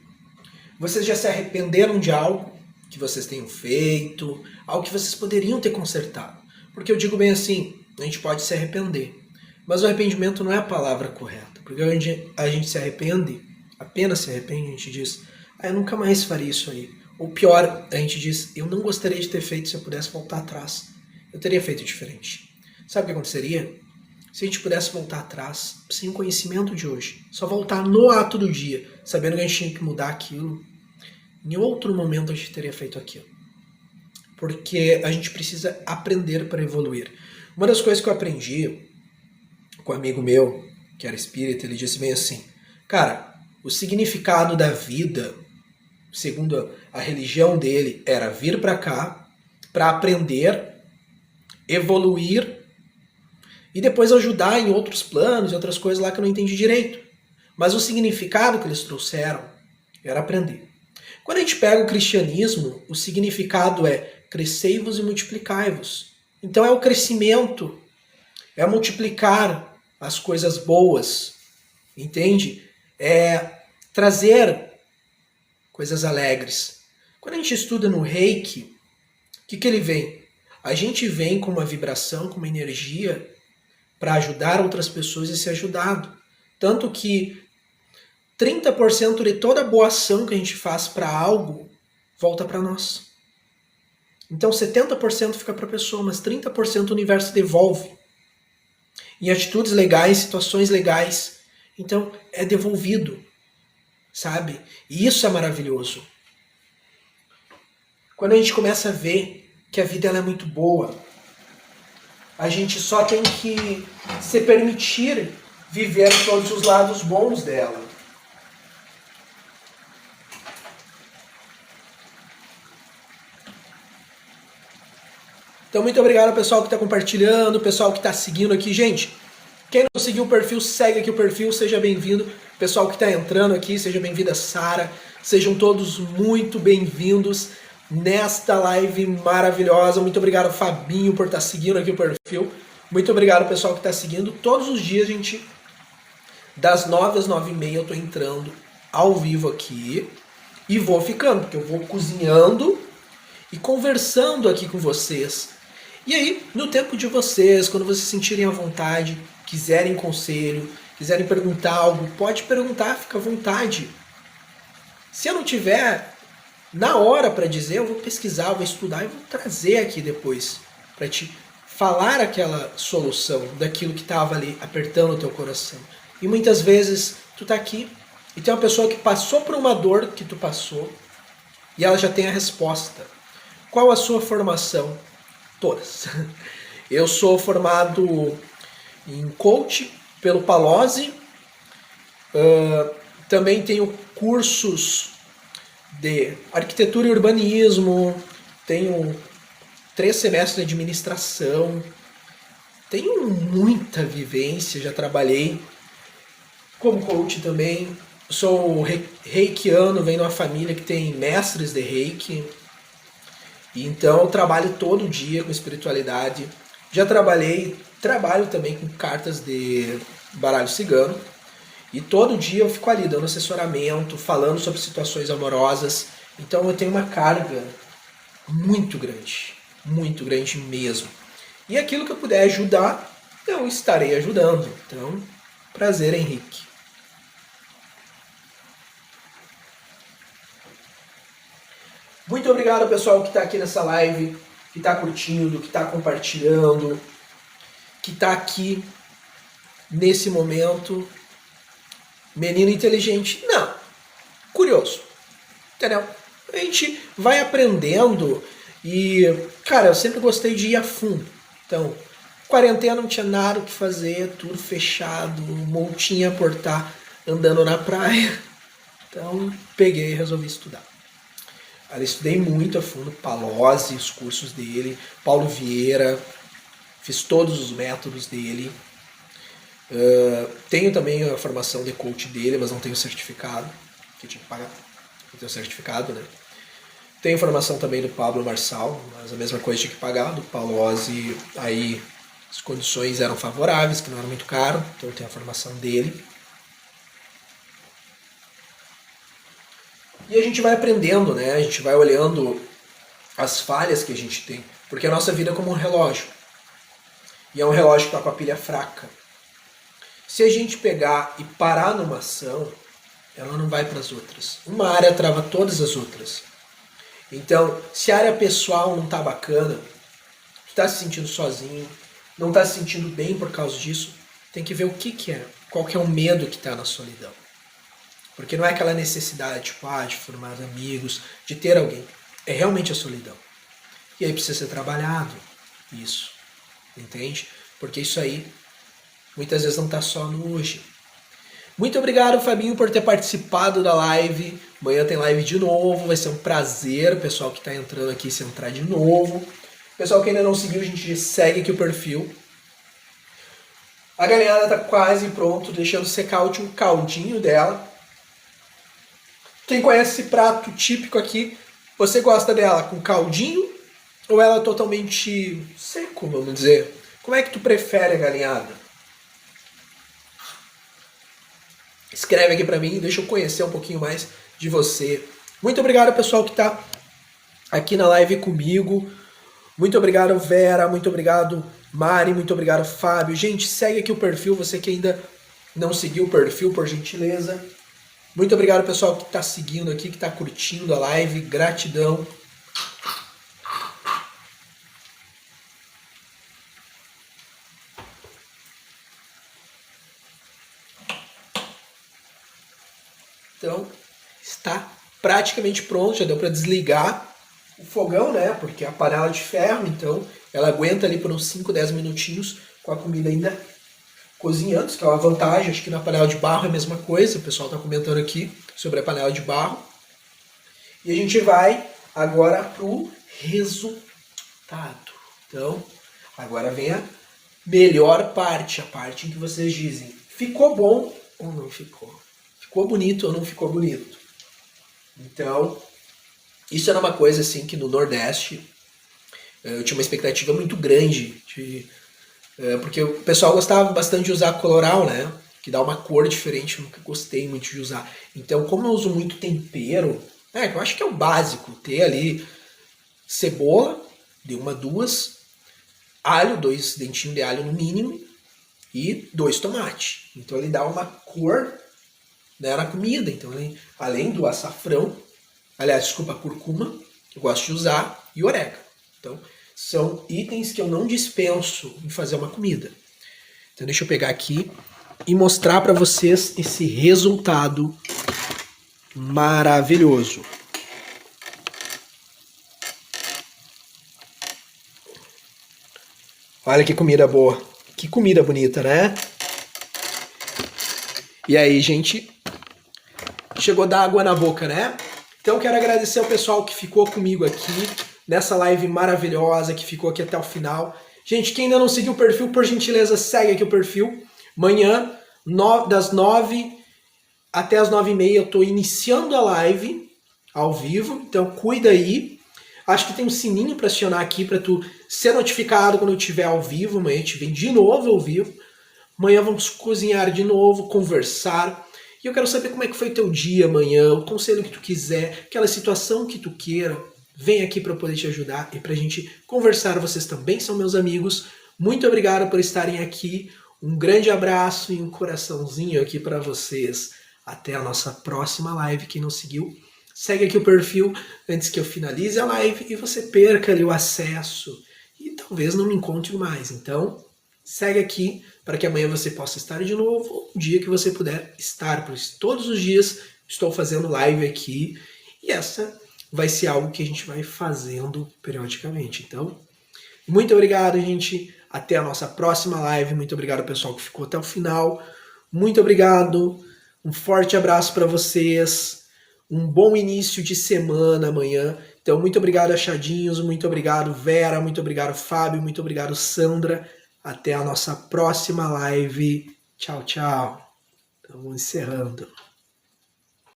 vocês já se arrependeram de algo que vocês tenham feito, algo que vocês poderiam ter consertado? Porque eu digo bem assim, a gente pode se arrepender, mas o arrependimento não é a palavra correta, porque onde a gente se arrepende, apenas se arrepende, a gente diz, eu nunca mais faria isso aí. Ou pior, a gente diz, eu não gostaria de ter feito se eu pudesse voltar atrás. Eu teria feito diferente. Sabe o que aconteceria? Se a gente pudesse voltar atrás, sem o conhecimento de hoje, só voltar no ato do dia, sabendo que a gente tinha que mudar aquilo, em outro momento a gente teria feito aquilo. Porque a gente precisa aprender para evoluir. Uma das coisas que eu aprendi com um amigo meu, que era espírita, ele disse bem assim, cara, o significado da vida, segundo a religião dele, era vir para cá, para aprender, evoluir e depois ajudar em outros planos e outras coisas lá que eu não entendi direito. Mas o significado que eles trouxeram era aprender. Quando a gente pega o cristianismo, o significado é crescei-vos e multiplicai-vos. Então é o crescimento, é multiplicar as coisas boas, entende? É trazer coisas alegres. Quando a gente estuda no Reiki, o que ele vem? A gente vem com uma vibração, com uma energia para ajudar outras pessoas e ser ajudado. Tanto que 30% de toda boa ação que a gente faz para algo volta para nós. Então 70% fica para a pessoa, mas 30% o universo devolve. Em atitudes legais, situações legais. Então é devolvido, sabe? E isso é maravilhoso. Quando a gente começa a ver que a vida ela é muito boa, a gente só tem que se permitir viver todos os lados bons dela. Então, muito obrigado ao pessoal que está compartilhando, o pessoal que está seguindo aqui. Gente, quem não seguiu o perfil, segue aqui o perfil, seja bem-vindo. Pessoal que está entrando aqui, seja bem-vinda, Sara. Sejam todos muito bem-vindos nesta live maravilhosa. Muito obrigado, Fabinho, por estar seguindo aqui o perfil. Muito obrigado, pessoal que está seguindo. Todos os dias, gente, das 9 às 9h30, eu estou entrando ao vivo aqui e vou ficando, porque eu vou cozinhando e conversando aqui com vocês. E aí, no tempo de vocês, quando vocês sentirem à vontade, quiserem conselho, quiserem perguntar algo, pode perguntar, fica à vontade. Se eu não tiver na hora para dizer, eu vou pesquisar, eu vou estudar e vou trazer aqui depois para te falar aquela solução daquilo que estava ali apertando o teu coração. E muitas vezes tu tá aqui e tem uma pessoa que passou por uma dor que tu passou e ela já tem a resposta. Qual a sua formação? Todas. Eu sou formado em coach pelo Palozzi, também tenho cursos de arquitetura e urbanismo, tenho 3 semestres de administração, tenho muita vivência, já trabalhei como coach também, sou reikiano, venho de uma família que tem mestres de reiki, então eu trabalho todo dia com espiritualidade, já trabalho também com cartas de baralho cigano, e todo dia eu fico ali dando assessoramento, falando sobre situações amorosas. Então eu tenho uma carga muito grande mesmo. E aquilo que eu puder ajudar, eu estarei ajudando. Então, prazer, Henrique. Muito obrigado, pessoal, que está aqui nessa live, que está curtindo, que está compartilhando, que está aqui nesse momento. Menino inteligente, não. Curioso. Entendeu? A gente vai aprendendo e, cara, eu sempre gostei de ir a fundo. Então, quarentena não tinha nada o que fazer, tudo fechado, montinha a portar, andando na praia. Então, peguei e resolvi estudar. Aí, estudei muito a fundo, Palozzi, os cursos dele, Paulo Vieira, fiz todos os métodos dele. Tenho também a formação de coach dele, mas não tenho certificado, que eu tinha que pagar. Eu tenho certificado, né? Tenho formação também do Pablo Marçal, mas a mesma coisa tinha que pagar. Do Palozzi, aí as condições eram favoráveis, que não era muito caro, então eu tenho a formação dele. E a gente vai aprendendo, né? A gente vai olhando as falhas que a gente tem, porque a nossa vida é como um relógio. E é um relógio que está com a pilha fraca. Se a gente pegar e parar numa ação, ela não vai para as outras. Uma área trava todas as outras. Então, se a área pessoal não tá bacana, tu tá se sentindo sozinho, não tá se sentindo bem por causa disso, tem que ver o que é, qual que é o medo que tá na solidão. Porque não é aquela necessidade, tipo, de formar amigos, de ter alguém. É realmente a solidão. E aí precisa ser trabalhado isso, entende? Porque isso aí muitas vezes não está só no hoje. Muito obrigado, Fabinho, por ter participado da live. Amanhã tem live de novo, vai ser um prazer. O pessoal que está entrando aqui, se entrar de novo. Pessoal que ainda não seguiu, a gente segue aqui o perfil. A galinhada está quase pronto, deixando secar o último caldinho dela. Quem conhece esse prato típico aqui, você gosta dela com caldinho ou ela totalmente seco, vamos dizer? Como é que tu prefere a galinhada? Escreve aqui pra mim, deixa eu conhecer um pouquinho mais de você. Muito obrigado, pessoal, que tá aqui na live comigo. Muito obrigado, Vera. Muito obrigado, Mari. Muito obrigado, Fábio. Gente, segue aqui o perfil. Você que ainda não seguiu o perfil, por gentileza. Muito obrigado, pessoal, que tá seguindo aqui, que tá curtindo a live. Gratidão. Então, está praticamente pronto, já deu para desligar o fogão, né? Porque é a panela de ferro, então ela aguenta ali por uns 5, 10 minutinhos com a comida ainda cozinhando, que é uma vantagem. Acho que na panela de barro é a mesma coisa, o pessoal está comentando aqui sobre a panela de barro. E a gente vai agora pro resultado. Então, agora vem a melhor parte, a parte em que vocês dizem, ficou bom ou não ficou? Ficou bonito ou não ficou bonito? Então, isso era uma coisa assim que no Nordeste eu tinha uma expectativa muito grande, porque o pessoal gostava bastante de usar coloral, né? Que dá uma cor diferente, eu nunca gostei muito de usar. Então, como eu uso muito tempero, eu acho que é o básico, ter ali cebola, de 1 a 2, alho, 2 dentinhos de alho no mínimo, e 2 tomates. Então ele dá uma cor, né, na comida. Então, além do açafrão, a curcuma, que eu gosto de usar, e orégano. Então, são itens que eu não dispenso em fazer uma comida. Então, deixa eu pegar aqui e mostrar para vocês esse resultado maravilhoso. Olha que comida boa. Que comida bonita, né? E aí, gente, chegou a dar água na boca, né? Então quero agradecer ao pessoal que ficou comigo aqui nessa live maravilhosa, que ficou aqui até o final. Gente, quem ainda não seguiu o perfil, por gentileza, segue aqui o perfil. Amanhã, das 9 até as 9h30, eu tô iniciando a live ao vivo, então cuida aí. Acho que tem um sininho para acionar aqui para tu ser notificado quando eu estiver ao vivo. Amanhã a gente vem de novo ao vivo. Amanhã vamos cozinhar de novo, conversar. E eu quero saber como é que foi teu dia amanhã, o conselho que tu quiser, aquela situação que tu queira. Vem aqui para eu poder te ajudar e para a gente conversar. Vocês também são meus amigos. Muito obrigado por estarem aqui. Um grande abraço e um coraçãozinho aqui para vocês. Até a nossa próxima live. Quem não seguiu, segue aqui o perfil antes que eu finalize a live e você perca ali o acesso e talvez não me encontre mais. Então, segue aqui para que amanhã você possa estar de novo, ou um dia que você puder estar, pois todos os dias estou fazendo live aqui e essa vai ser algo que a gente vai fazendo periodicamente. Então, muito obrigado, gente. Até a nossa próxima live. Muito obrigado, pessoal, que ficou até o final. Muito obrigado. Um forte abraço para vocês. Um bom início de semana amanhã. Então, muito obrigado, achadinhos. Muito obrigado, Vera. Muito obrigado, Fábio. Muito obrigado, Sandra. Até a nossa próxima live. Tchau, tchau. Estamos encerrando.